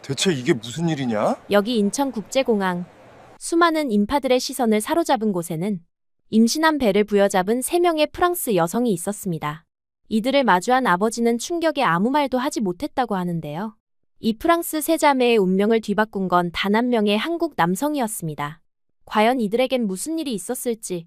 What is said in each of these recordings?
대체 이게 무슨 일이냐? 여기 인천국제공항. 수많은 인파들의 시선을 사로잡은 곳에는 임신한 배를 부여잡은 3명의 프랑스 여성이 있었습니다. 이들을 마주한 아버지는 충격에 아무 말도 하지 못했다고 하는데요. 이 프랑스 세 자매의 운명을 뒤바꾼 건 단 한 명의 한국 남성이었습니다. 과연 이들에겐 무슨 일이 있었을지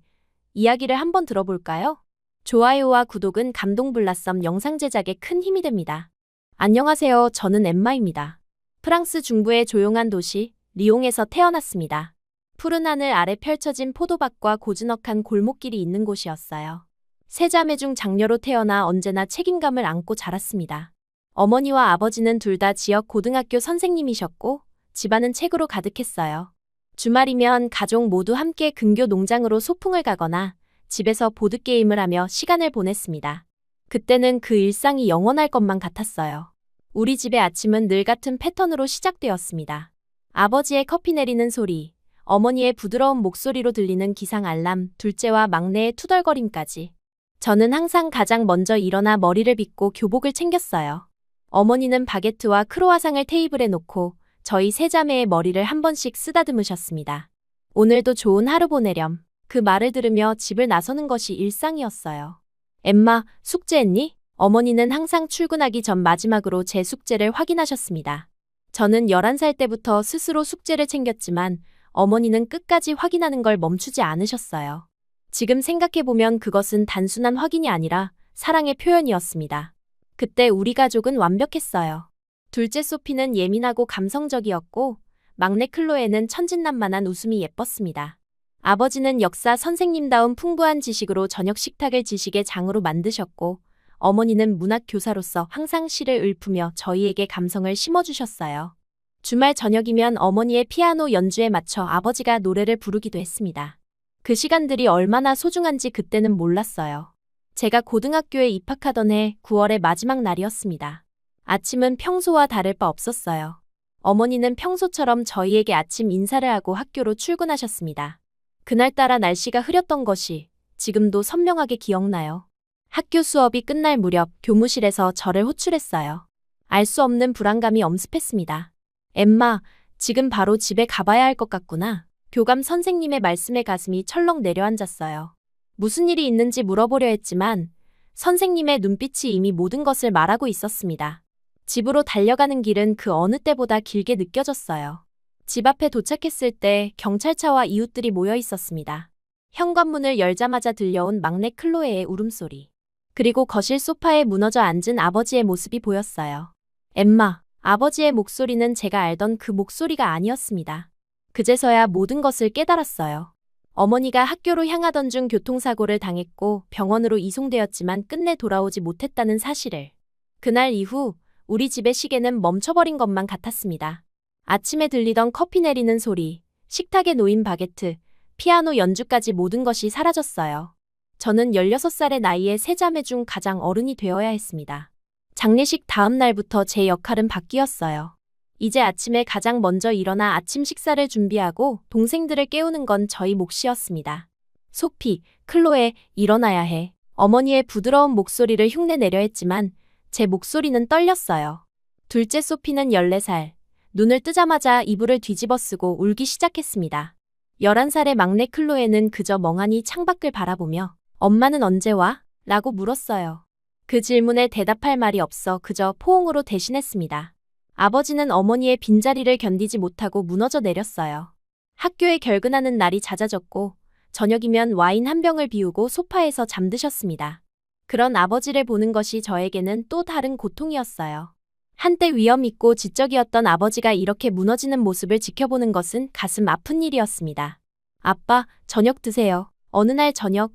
이야기를 한번 들어볼까요? 좋아요와 구독은 감동블라썸 영상 제작에 큰 힘이 됩니다. 안녕하세요. 저는 엠마입니다. 프랑스 중부의 조용한 도시 리옹에서 태어났습니다. 푸른 하늘 아래 펼쳐진 포도밭과 고즈넉한 골목길이 있는 곳이었어요. 세 자매 중 장녀로 태어나 언제나 책임감을 안고 자랐습니다. 어머니와 아버지는 둘 다 지역 고등학교 선생님이셨고 집안은 책으로 가득했어요. 주말이면 가족 모두 함께 근교 농장으로 소풍을 가거나 집에서 보드게임을 하며 시간을 보냈습니다. 그때는 그 일상이 영원할 것만 같았어요. 우리 집의 아침은 늘 같은 패턴으로 시작되었습니다. 아버지의 커피 내리는 소리, 어머니의 부드러운 목소리로 들리는 기상 알람, 둘째와 막내의 투덜거림까지. 저는 항상 가장 먼저 일어나 머리를 빗고 교복을 챙겼어요. 어머니는 바게트와 크로와상을 테이블에 놓고 저희 세 자매의 머리를 한 번씩 쓰다듬으셨습니다. 오늘도 좋은 하루 보내렴. 그 말을 들으며 집을 나서는 것이 일상이었어요. 엠마, 숙제했니? 어머니는 항상 출근하기 전 마지막으로 제 숙제를 확인하셨습니다. 저는 11살 때부터 스스로 숙제를 챙겼지만 어머니는 끝까지 확인하는 걸 멈추지 않으셨어요. 지금 생각해보면 그것은 단순한 확인이 아니라 사랑의 표현이었습니다. 그때 우리 가족은 완벽했어요. 둘째 소피는 예민하고 감성적이었고 막내 클로에는 천진난만한 웃음이 예뻤습니다. 아버지는 역사 선생님다운 풍부한 지식으로 저녁 식탁을 지식의 장으로 만드셨고 어머니는 문학 교사로서 항상 시를 읊으며 저희에게 감성을 심어주셨어요. 주말 저녁이면 어머니의 피아노 연주에 맞춰 아버지가 노래를 부르기도 했습니다. 그 시간들이 얼마나 소중한지 그때는 몰랐어요. 제가 고등학교에 입학하던 해 9월의 마지막 날이었습니다. 아침은 평소와 다를 바 없었어요. 어머니는 평소처럼 저희에게 아침 인사를 하고 학교로 출근하셨습니다. 그날따라 날씨가 흐렸던 것이 지금도 선명하게 기억나요. 학교 수업이 끝날 무렵 교무실에서 저를 호출했어요. 알 수 없는 불안감이 엄습했습니다. 엠마, 지금 바로 집에 가봐야 할 것 같구나. 교감 선생님의 말씀에 가슴이 철렁 내려앉았어요. 무슨 일이 있는지 물어보려 했지만 선생님의 눈빛이 이미 모든 것을 말하고 있었습니다. 집으로 달려가는 길은 그 어느 때보다 길게 느껴졌어요. 집 앞에 도착했을 때 경찰차와 이웃들이 모여 있었습니다. 현관문을 열자마자 들려온 막내 클로에의 울음소리. 그리고 거실 소파에 무너져 앉은 아버지의 모습이 보였어요. 엠마, 아버지의 목소리는 제가 알던 그 목소리가 아니었습니다. 그제서야 모든 것을 깨달았어요. 어머니가 학교로 향하던 중 교통사고를 당했고 병원으로 이송되었지만 끝내 돌아오지 못했다는 사실을. 그날 이후 우리 집의 시계는 멈춰버린 것만 같았습니다. 아침에 들리던 커피 내리는 소리, 식탁에 놓인 바게트, 피아노 연주까지 모든 것이 사라졌어요. 저는 16살의 나이에 세 자매 중 가장 어른이 되어야 했습니다. 장례식 다음 날부터 제 역할은 바뀌었어요. 이제 아침에 가장 먼저 일어나 아침 식사를 준비하고 동생들을 깨우는 건 저희 몫이었습니다. 소피, 클로에, 일어나야 해. 어머니의 부드러운 목소리를 흉내내려 했지만 제 목소리는 떨렸어요. 둘째 소피는 14살. 눈을 뜨자마자 이불을 뒤집어 쓰고 울기 시작했습니다. 11살의 막내 클로에는 그저 멍하니 창밖을 바라보며 엄마는 언제 와? 라고 물었어요. 그 질문에 대답할 말이 없어 그저 포옹으로 대신했습니다. 아버지는 어머니의 빈자리를 견디지 못하고 무너져 내렸어요. 학교에 결근하는 날이 잦아졌고 저녁이면 와인 한 병을 비우고 소파에서 잠드셨습니다. 그런 아버지를 보는 것이 저에게는 또 다른 고통이었어요. 한때 위험 있고 지적이었던 아버지가 이렇게 무너지는 모습을 지켜보는 것은 가슴 아픈 일이었습니다. 아빠, 저녁 드세요. 어느 날 저녁,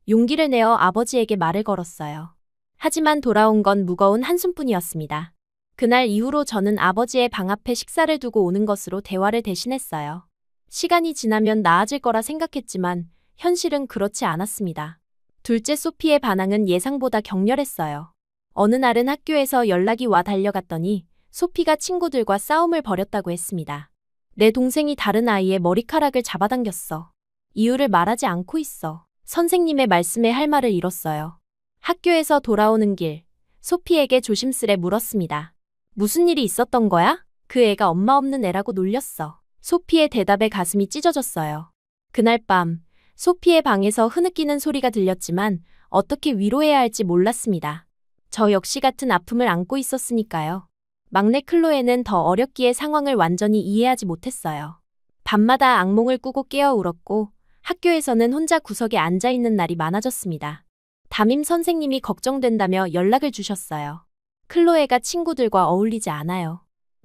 용기를 내어 아버지에게 말을 걸었어요. 하지만 돌아온 건 무거운 한숨뿐이었습니다. 그날 이후로 저는 아버지의 방 앞에 식사를 두고 오는 것으로 대화를 대신했어요. 시간이 지나면 나아질 거라 생각했지만 현실은 그렇지 않았습니다. 둘째 소피의 반항은 예상보다 격렬했어요. 어느 날은 학교에서 연락이 와 달려갔더니 소피가 친구들과 싸움을 벌였다고 했습니다. 내 동생이 다른 아이의 머리카락을 잡아당겼어. 이유를 말하지 않고 있어. 선생님의 말씀에 할 말을 잃었어요. 학교에서 돌아오는 길, 소피에게 조심스레 물었습니다. 무슨 일이 있었던 거야? 그 애가 엄마 없는 애라고 놀렸어. 소피의 대답에 가슴이 찢어졌어요. 그날 밤, 소피의 방에서 흐느끼는 소리가 들렸지만 어떻게 위로해야 할지 몰랐습니다. 저 역시 같은 아픔을 안고 있었으니까요. 막내 클로에는 더 어렸기에 상황을 완전히 이해하지 못했어요. 밤마다 악몽을 꾸고 깨어 울었고 학교에서는 혼자 구석에 앉아있는 날이 많아졌습니다. 담임 선생님이 걱정된다며 연락을 주셨어요. 클로에가 친구들과 어울리지 않아요.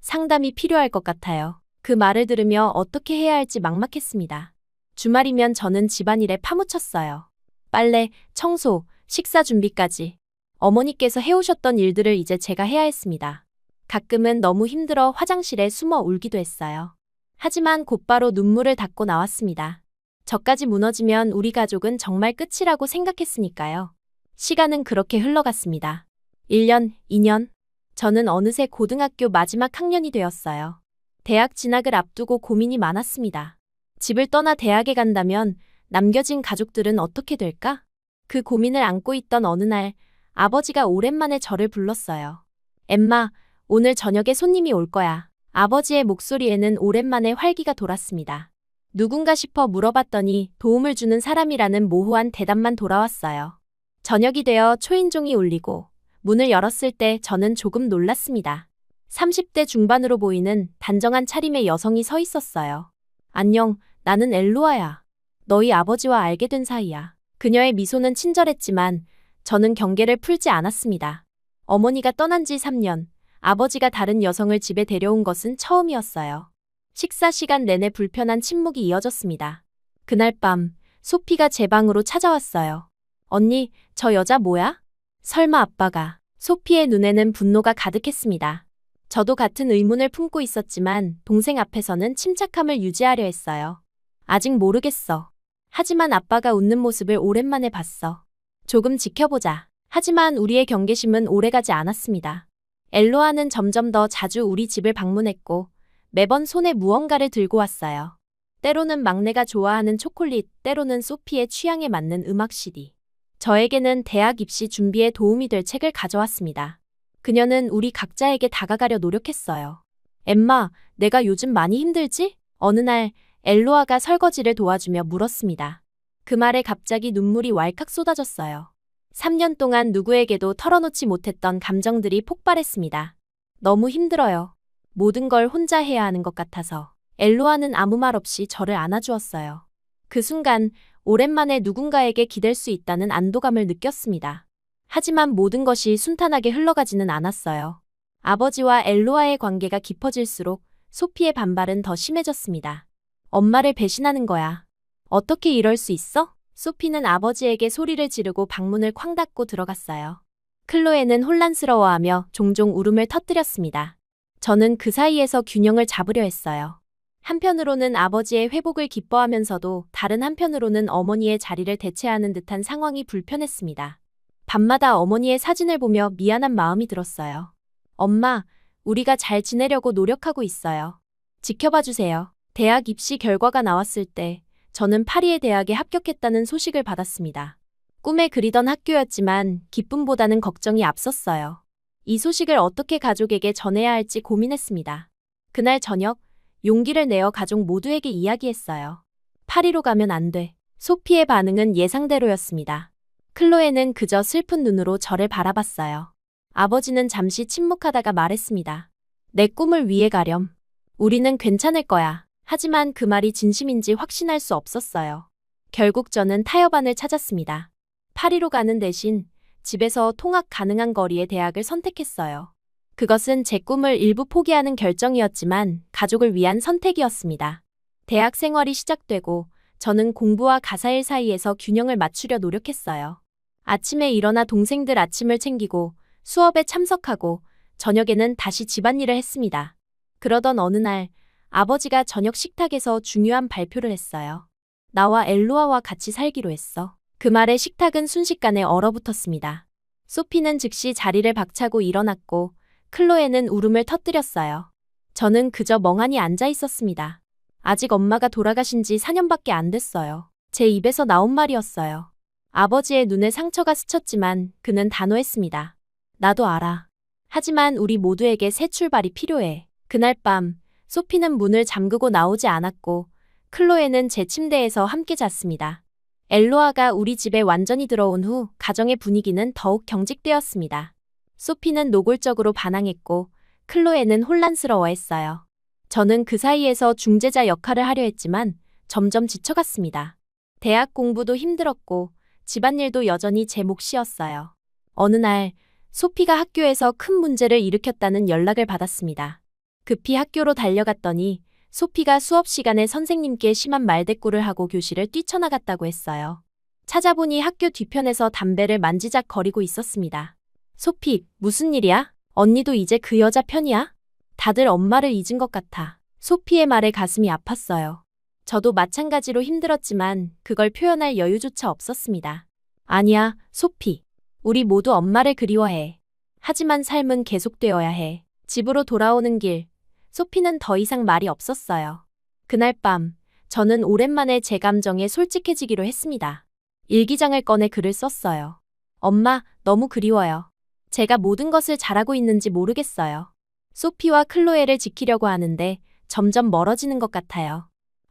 상담이 필요할 것 같아요. 그 말을 들으며 어떻게 해야 할지 막막했습니다. 주말이면 저는 집안일에 파묻혔어요. 빨래, 청소, 식사 준비까지. 어머니께서 해오셨던 일들을 이제 제가 해야 했습니다. 가끔은 너무 힘들어 화장실에 숨어 울기도 했어요. 하지만 곧바로 눈물을 닦고 나왔습니다. 저까지 무너지면 우리 가족은 정말 끝이라고 생각했으니까요. 시간은 그렇게 흘러갔습니다. 1년, 2년. 저는 어느새 고등학교 마지막 학년이 되었어요. 대학 진학을 앞두고 고민이 많았습니다. 집을 떠나 대학에 간다면 남겨진 가족들은 어떻게 될까? 그 고민을 안고 있던 어느 날 아버지가 오랜만에 저를 불렀어요. 엠마, 오늘 저녁에 손님이 올 거야. 아버지의 목소리에는 오랜만에 활기가 돌았습니다. 누군가 싶어 물어봤더니 도움을 주는 사람이라는 모호한 대답만 돌아왔어요. 저녁이 되어 초인종이 울리고 문을 열었을 때 저는 조금 놀랐습니다. 30대 중반으로 보이는 단정한 차림의 여성이 서 있었어요. 안녕, 나는 엘로아야. 너희 아버지와 알게 된 사이야. 그녀의 미소는 친절했지만 저는 경계를 풀지 않았습니다. 어머니가 떠난 지 3년, 아버지가 다른 여성을 집에 데려온 것은 처음이었어요. 식사 시간 내내 불편한 침묵이 이어졌습니다. 그날 밤, 소피가 제 방으로 찾아왔어요. 언니, 저 여자 뭐야? 설마 아빠가. 소피의 눈에는 분노가 가득했습니다. 저도 같은 의문을 품고 있었지만 동생 앞에서는 침착함을 유지하려 했어요. 아직 모르겠어. 하지만 아빠가 웃는 모습을 오랜만에 봤어. 조금 지켜보자. 하지만 우리의 경계심은 오래가지 않았습니다. 엘로아는 점점 더 자주 우리 집을 방문했고 매번 손에 무언가를 들고 왔어요. 때로는 막내가 좋아하는 초콜릿, 때로는 소피의 취향에 맞는 음악 CD. 저에게는 대학 입시 준비에 도움이 될 책을 가져왔습니다. 그녀는 우리 각자에게 다가가려 노력했어요. 엠마, 내가 요즘 많이 힘들지? 어느 날 엘로아가 설거지를 도와주며 물었습니다. 그 말에 갑자기 눈물이 왈칵 쏟아졌어요. 3년 동안 누구에게도 털어놓지 못했던 감정들이 폭발했습니다. 너무 힘들어요. 모든 걸 혼자 해야 하는 것 같아서. 엘로아는 아무 말 없이 저를 안아주었어요. 그 순간 오랜만에 누군가에게 기댈 수 있다는 안도감을 느꼈습니다. 하지만 모든 것이 순탄하게 흘러가지는 않았어요. 아버지와 엘로아의 관계가 깊어질수록 소피의 반발은 더 심해졌습니다. 엄마를 배신하는 거야. 어떻게 이럴 수 있어? 소피는 아버지에게 소리를 지르고 방문을 쾅 닫고 들어갔어요. 클로에는 혼란스러워하며 종종 울음을 터뜨렸습니다. 저는 그 사이에서 균형을 잡으려 했어요. 한편으로는 아버지의 회복을 기뻐하면서도 다른 한편으로는 어머니의 자리를 대체하는 듯한 상황이 불편했습니다. 밤마다 어머니의 사진을 보며 미안한 마음이 들었어요. 엄마, 우리가 잘 지내려고 노력하고 있어요. 지켜봐 주세요. 대학 입시 결과가 나왔을 때 저는 파리의 대학에 합격했다는 소식을 받았습니다. 꿈에 그리던 학교였지만 기쁨보다는 걱정이 앞섰어요. 이 소식을 어떻게 가족에게 전해야 할지 고민했습니다. 그날 저녁, 용기를 내어 가족 모두에게 이야기했어요. 파리로 가면 안 돼. 소피의 반응은 예상대로였습니다. 클로에는 그저 슬픈 눈으로 저를 바라봤어요. 아버지는 잠시 침묵하다가 말했습니다. 내 꿈을 위해 가렴. 우리는 괜찮을 거야. 하지만 그 말이 진심인지 확신할 수 없었어요. 결국 저는 타협안을 찾았습니다. 파리로 가는 대신 집에서 통학 가능한 거리의 대학을 선택했어요. 그것은 제 꿈을 일부 포기하는 결정이었지만 가족을 위한 선택이었습니다. 대학 생활이 시작되고 저는 공부와 가사일 사이에서 균형을 맞추려 노력했어요. 아침에 일어나 동생들 아침을 챙기고 수업에 참석하고 저녁에는 다시 집안일을 했습니다. 그러던 어느 날 아버지가 저녁 식탁에서 중요한 발표를 했어요. 나와 엘로아와 같이 살기로 했어. 그 말에 식탁은 순식간에 얼어붙었습니다. 소피는 즉시 자리를 박차고 일어났고 클로에는 울음을 터뜨렸어요. 저는 그저 멍하니 앉아 있었습니다. 아직 엄마가 돌아가신 지 4년밖에 안 됐어요. 제 입에서 나온 말이었어요. 아버지의 눈에 상처가 스쳤지만 그는 단호했습니다. 나도 알아. 하지만 우리 모두에게 새 출발이 필요해. 그날 밤, 소피는 문을 잠그고 나오지 않았고, 클로에는 제 침대에서 함께 잤습니다. 엘로아가 우리 집에 완전히 들어온 후 가정의 분위기는 더욱 경직되었습니다. 소피는 노골적으로 반항했고, 클로에는 혼란스러워했어요. 저는 그 사이에서 중재자 역할을 하려 했지만 점점 지쳐갔습니다. 대학 공부도 힘들었고 집안일도 여전히 제 몫이었어요. 어느 날 소피가 학교에서 큰 문제를 일으켰다는 연락을 받았습니다. 급히 학교로 달려갔더니 소피가 수업 시간에 선생님께 심한 말대꾸를 하고 교실을 뛰쳐나갔다고 했어요. 찾아보니 학교 뒤편에서 담배를 만지작거리고 있었습니다. 소피, 무슨 일이야? 언니도 이제 그 여자 편이야? 다들 엄마를 잊은 것 같아. 소피의 말에 가슴이 아팠어요. 저도 마찬가지로 힘들었지만 그걸 표현할 여유조차 없었습니다. 아니야, 소피. 우리 모두 엄마를 그리워해. 하지만 삶은 계속되어야 해. 집으로 돌아오는 길, 소피는 더 이상 말이 없었어요. 그날 밤, 저는 오랜만에 제 감정에 솔직해지기로 했습니다. 일기장을 꺼내 글을 썼어요. 엄마, 너무 그리워요. 제가 모든 것을 잘하고 있는지 모르겠어요. 소피와 클로에를 지키려고 하는데 점점 멀어지는 것 같아요.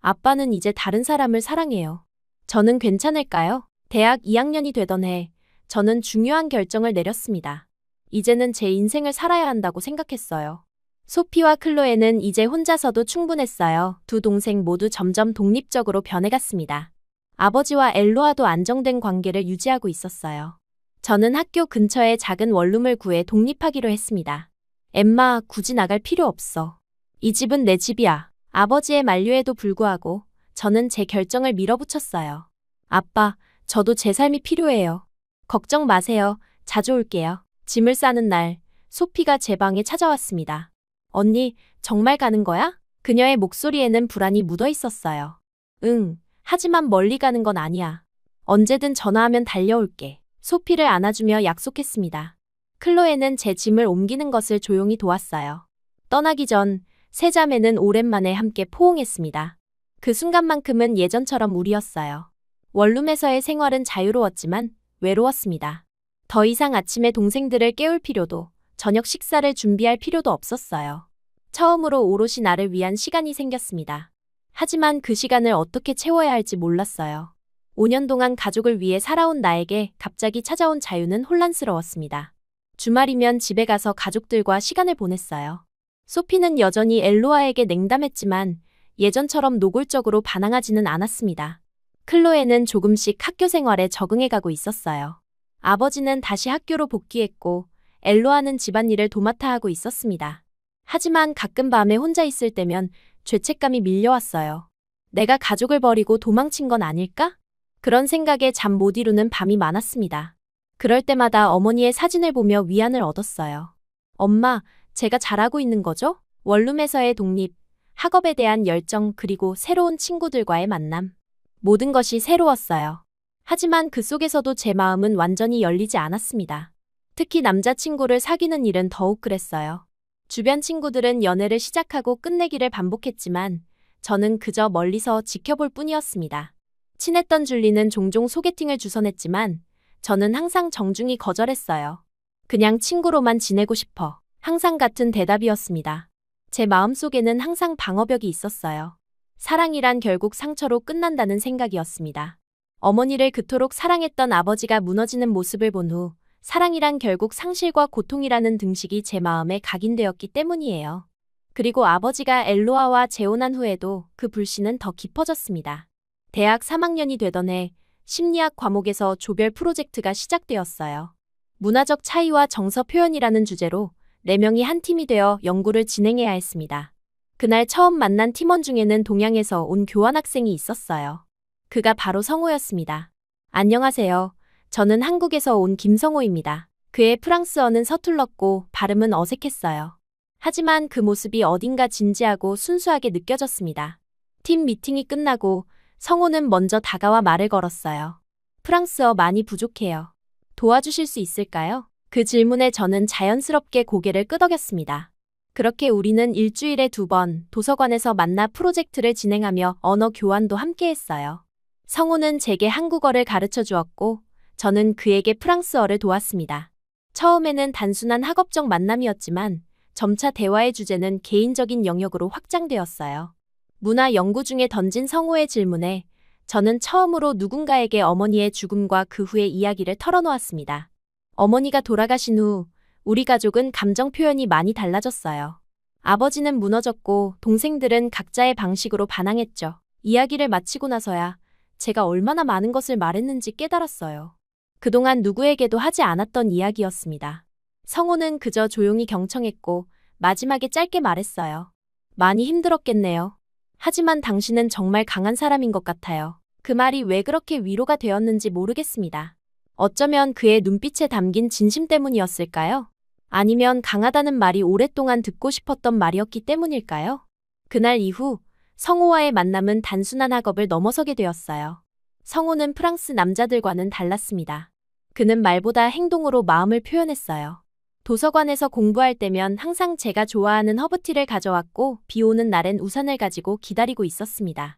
아빠는 이제 다른 사람을 사랑해요. 저는 괜찮을까요? 대학 2학년이 되던 해, 저는 중요한 결정을 내렸습니다. 이제는 제 인생을 살아야 한다고 생각했어요. 소피와 클로에는 이제 혼자서도 충분했어요. 두 동생 모두 점점 독립적으로 변해갔습니다. 아버지와 엘로아도 안정된 관계를 유지하고 있었어요. 저는 학교 근처에 작은 원룸을 구해 독립하기로 했습니다. 엠마, 굳이 나갈 필요 없어. 이 집은 내 집이야. 아버지의 만류에도 불구하고 저는 제 결정을 밀어붙였어요. 아빠, 저도 제 삶이 필요해요. 걱정 마세요. 자주 올게요. 짐을 싸는 날, 소피가 제 방에 찾아왔습니다. 언니, 정말 가는 거야? 그녀의 목소리에는 불안이 묻어 있었어요. 응, 하지만 멀리 가는 건 아니야. 언제든 전화하면 달려올게. 소피를 안아주며 약속했습니다. 클로에는 제 짐을 옮기는 것을 조용히 도왔어요. 떠나기 전 세 자매는 오랜만에 함께 포옹했습니다. 그 순간만큼은 예전처럼 우리였어요. 원룸에서의 생활은 자유로웠지만 외로웠습니다. 더 이상 아침에 동생들을 깨울 필요도, 저녁 식사를 준비할 필요도 없었어요. 처음으로 오롯이 나를 위한 시간이 생겼습니다. 하지만 그 시간을 어떻게 채워야 할지 몰랐어요. 5년 동안 가족을 위해 살아온 나에게 갑자기 찾아온 자유는 혼란스러웠습니다. 주말이면 집에 가서 가족들과 시간을 보냈어요. 소피는 여전히 엘로아에게 냉담했지만 예전처럼 노골적으로 반항하지는 않았습니다. 클로에는 조금씩 학교 생활에 적응해가고 있었어요. 아버지는 다시 학교로 복귀했고 엘로아는 집안일을 도맡아 하고 있었습니다. 하지만 가끔 밤에 혼자 있을 때면 죄책감이 밀려왔어요. 내가 가족을 버리고 도망친 건 아닐까? 그런 생각에 잠 못 이루는 밤이 많았습니다. 그럴 때마다 어머니의 사진을 보며 위안을 얻었어요. 엄마, 제가 잘하고 있는 거죠? 원룸에서의 독립, 학업에 대한 열정 그리고 새로운 친구들과의 만남. 모든 것이 새로웠어요. 하지만 그 속에서도 제 마음은 완전히 열리지 않았습니다. 특히 남자친구를 사귀는 일은 더욱 그랬어요. 주변 친구들은 연애를 시작하고 끝내기를 반복했지만 저는 그저 멀리서 지켜볼 뿐이었습니다. 친했던 줄리는 종종 소개팅을 주선했지만 저는 항상 정중히 거절했어요. 그냥 친구로만 지내고 싶어. 항상 같은 대답이었습니다. 제 마음속에는 항상 방어벽이 있었어요. 사랑이란 결국 상처로 끝난다는 생각이었습니다. 어머니를 그토록 사랑했던 아버지가 무너지는 모습을 본 후 사랑이란 결국 상실과 고통이라는 등식이 제 마음에 각인되었기 때문이에요. 그리고 아버지가 엘로아와 재혼한 후에도 그 불신은 더 깊어졌습니다. 대학 3학년이 되던 해 심리학 과목에서 조별 프로젝트가 시작되었어요. 문화적 차이와 정서 표현이라는 주제로 4명이 한 팀이 되어 연구를 진행해야 했습니다. 그날 처음 만난 팀원 중에는 동양에서 온 교환학생이 있었어요. 그가 바로 성호였습니다. 안녕하세요. 저는 한국에서 온 김성호입니다. 그의 프랑스어는 서툴렀고 발음은 어색했어요. 하지만 그 모습이 어딘가 진지하고 순수하게 느껴졌습니다. 팀 미팅이 끝나고 성호는 먼저 다가와 말을 걸었어요. 프랑스어 많이 부족해요. 도와주실 수 있을까요? 그 질문에 저는 자연스럽게 고개를 끄덕였습니다. 그렇게 우리는 일주일에 2번 도서관에서 만나 프로젝트를 진행하며 언어 교환도 함께 했어요. 성호는 제게 한국어를 가르쳐 주었고 저는 그에게 프랑스어를 도왔습니다. 처음에는 단순한 학업적 만남이었지만 점차 대화의 주제는 개인적인 영역으로 확장되었어요. 문화 연구 중에 던진 성우의 질문에 저는 처음으로 누군가에게 어머니의 죽음과 그 후의 이야기를 털어놓았습니다. 어머니가 돌아가신 후 우리 가족은 감정 표현이 많이 달라졌어요. 아버지는 무너졌고 동생들은 각자의 방식으로 반항했죠. 이야기를 마치고 나서야 제가 얼마나 많은 것을 말했는지 깨달았어요. 그동안 누구에게도 하지 않았던 이야기였습니다. 성우는 그저 조용히 경청했고 마지막에 짧게 말했어요. 많이 힘들었겠네요. 하지만 당신은 정말 강한 사람인 것 같아요. 그 말이 왜 그렇게 위로가 되었는지 모르겠습니다. 어쩌면 그의 눈빛에 담긴 진심 때문이었을까요? 아니면 강하다는 말이 오랫동안 듣고 싶었던 말이었기 때문일까요? 그날 이후 성우와의 만남은 단순한 학업을 넘어서게 되었어요. 성우는 프랑스 남자들과는 달랐습니다. 그는 말보다 행동으로 마음을 표현했어요. 도서관에서 공부할 때면 항상 제가 좋아하는 허브티를 가져왔고 비 오는 날엔 우산을 가지고 기다리고 있었습니다.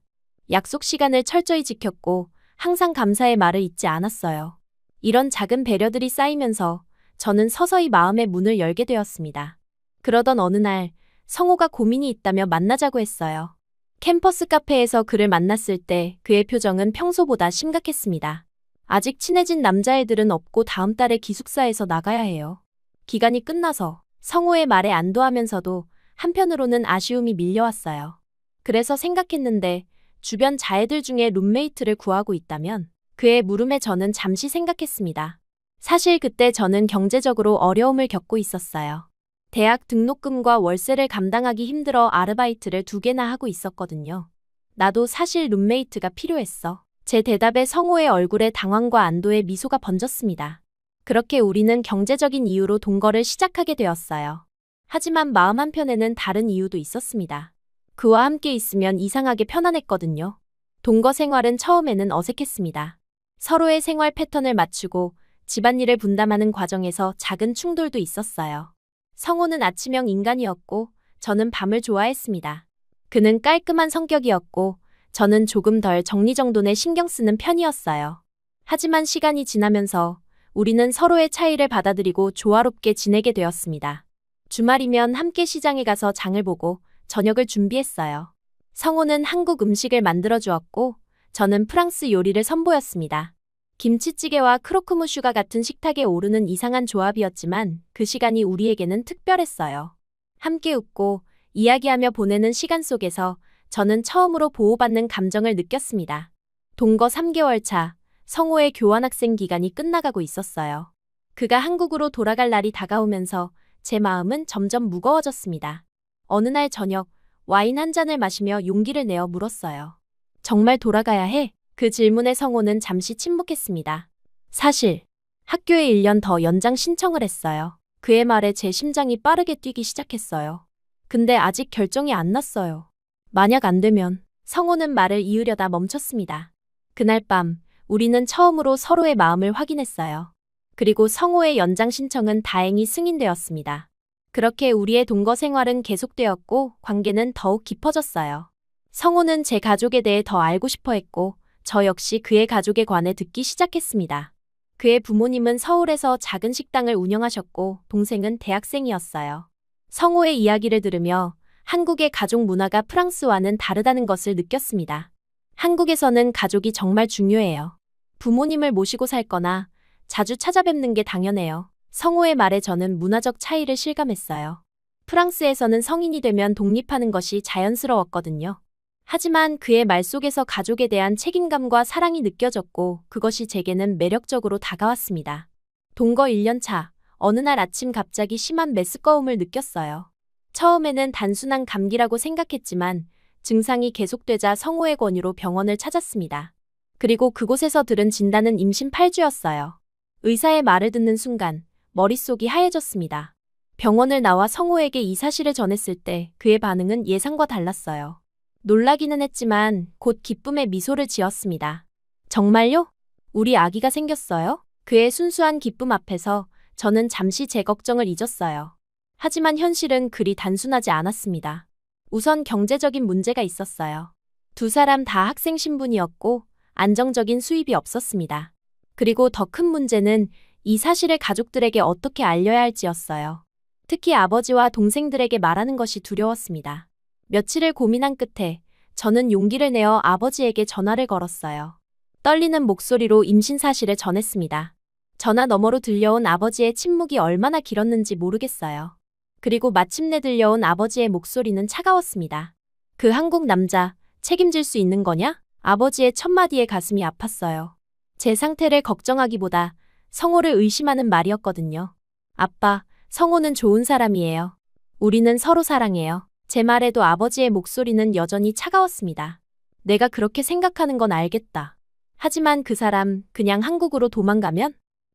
약속 시간을 철저히 지켰고 항상 감사의 말을 잊지 않았어요. 이런 작은 배려들이 쌓이면서 저는 서서히 마음의 문을 열게 되었습니다. 그러던 어느 날 성우가 고민이 있다며 만나자고 했어요. 캠퍼스 카페에서 그를 만났을 때 그의 표정은 평소보다 심각했습니다. 아직 친해진 남자애들은 없고 다음 달에 기숙사에서 나가야 해요. 기간이 끝나서 성우의 말에 안도하면서도 한편으로는 아쉬움이 밀려왔어요. 그래서 생각했는데 주변 자애들 중에 룸메이트를 구하고 있다면? 그의 물음에 저는 잠시 생각했습니다. 사실 그때 저는 경제적으로 어려움을 겪고 있었어요. 대학 등록금과 월세를 감당하기 힘들어 아르바이트를 2개나 하고 있었거든요. 나도 사실 룸메이트가 필요했어. 제 대답에 성우의 얼굴에 당황과 안도의 미소가 번졌습니다. 그렇게 우리는 경제적인 이유로 동거를 시작하게 되었어요. 하지만 마음 한편에는 다른 이유도 있었습니다. 그와 함께 있으면 이상하게 편안했거든요. 동거 생활은 처음에는 어색했습니다. 서로의 생활 패턴을 맞추고 집안일을 분담하는 과정에서 작은 충돌도 있었어요. 성우는 아침형 인간이었고 저는 밤을 좋아했습니다. 그는 깔끔한 성격이었고 저는 조금 덜 정리정돈에 신경 쓰는 편이었어요. 하지만 시간이 지나면서 우리는 서로의 차이를 받아들이고 조화롭게 지내게 되었습니다. 주말이면 함께 시장에 가서 장을 보고 저녁을 준비했어요. 성우는 한국 음식을 만들어 주었고 저는 프랑스 요리를 선보였습니다. 김치찌개와 크로크무슈가 같은 식탁에 오르는 이상한 조합이었지만 그 시간이 우리에게는 특별했어요. 함께 웃고 이야기하며 보내는 시간 속에서 저는 처음으로 보호받는 감정을 느꼈습니다. 동거 3개월 차, 성우의 교환학생 기간이 끝나가고 있었어요. 그가 한국으로 돌아갈 날이 다가오면서 제 마음은 점점 무거워졌습니다. 어느 날 저녁, 와인 한 잔을 마시며 용기를 내어 물었어요. 정말 돌아가야 해? 그 질문에 성우는 잠시 침묵했습니다. 사실 학교에 1년 더 연장 신청을 했어요. 그의 말에 제 심장이 빠르게 뛰기 시작했어요. 근데 아직 결정이 안 났어요. 만약 안 되면 성우는 말을 이으려다 멈췄습니다. 그날 밤 우리는 처음으로 서로의 마음을 확인했어요. 그리고 성우의 연장 신청은 다행히 승인되었습니다. 그렇게 우리의 동거 생활은 계속되었고 관계는 더욱 깊어졌어요. 성우는 제 가족에 대해 더 알고 싶어 했고 저 역시 그의 가족에 관해 듣기 시작했습니다. 그의 부모님은 서울에서 작은 식당을 운영하셨고 동생은 대학생이었어요. 성우의 이야기를 들으며 한국의 가족 문화가 프랑스와는 다르다는 것을 느꼈습니다. 한국에서는 가족이 정말 중요해요. 부모님을 모시고 살거나 자주 찾아뵙는 게 당연해요. 성우의 말에 저는 문화적 차이를 실감했어요. 프랑스에서는 성인이 되면 독립하는 것이 자연스러웠거든요. 하지만 그의 말 속에서 가족에 대한 책임감과 사랑이 느껴졌고 그것이 제게는 매력적으로 다가왔습니다. 동거 1년 차, 어느 날 아침 갑자기 심한 메스꺼움을 느꼈어요. 처음에는 단순한 감기라고 생각했지만 증상이 계속되자 성우의 권유로 병원을 찾았습니다. 그리고 그곳에서 들은 진단은 임신 8주였어요. 의사의 말을 듣는 순간 머릿속이 하얘졌습니다. 병원을 나와 성우에게 이 사실을 전했을 때 그의 반응은 예상과 달랐어요. 놀라기는 했지만 곧 기쁨의 미소를 지었습니다. 정말요? 우리 아기가 생겼어요? 그의 순수한 기쁨 앞에서 저는 잠시 제 걱정을 잊었어요. 하지만 현실은 그리 단순하지 않았습니다. 우선 경제적인 문제가 있었어요. 두 사람 다 학생 신분이었고 안정적인 수입이 없었습니다. 그리고 더 큰 문제는 이 사실을 가족들에게 어떻게 알려야 할지였어요. 특히 아버지와 동생들에게 말하는 것이 두려웠습니다. 며칠을 고민한 끝에 저는 용기를 내어 아버지에게 전화를 걸었어요. 떨리는 목소리로 임신 사실을 전했습니다. 전화 너머로 들려온 아버지의 침묵이 얼마나 길었는지 모르겠어요. 그리고 마침내 들려온 아버지의 목소리는 차가웠습니다. 그 한국 남자, 책임질 수 있는 거냐? 아버지의 첫마디에 가슴이 아팠어요. 제 상태를 걱정하기보다 성호를 의심하는 말이었거든요. 아빠, 성호는 좋은 사람이에요. 우리는 서로 사랑해요. 제 말에도 아버지의 목소리는 여전히 차가웠습니다. 내가 그렇게 생각하는 건 알겠다. 하지만 그 사람 그냥 한국으로 도망가면?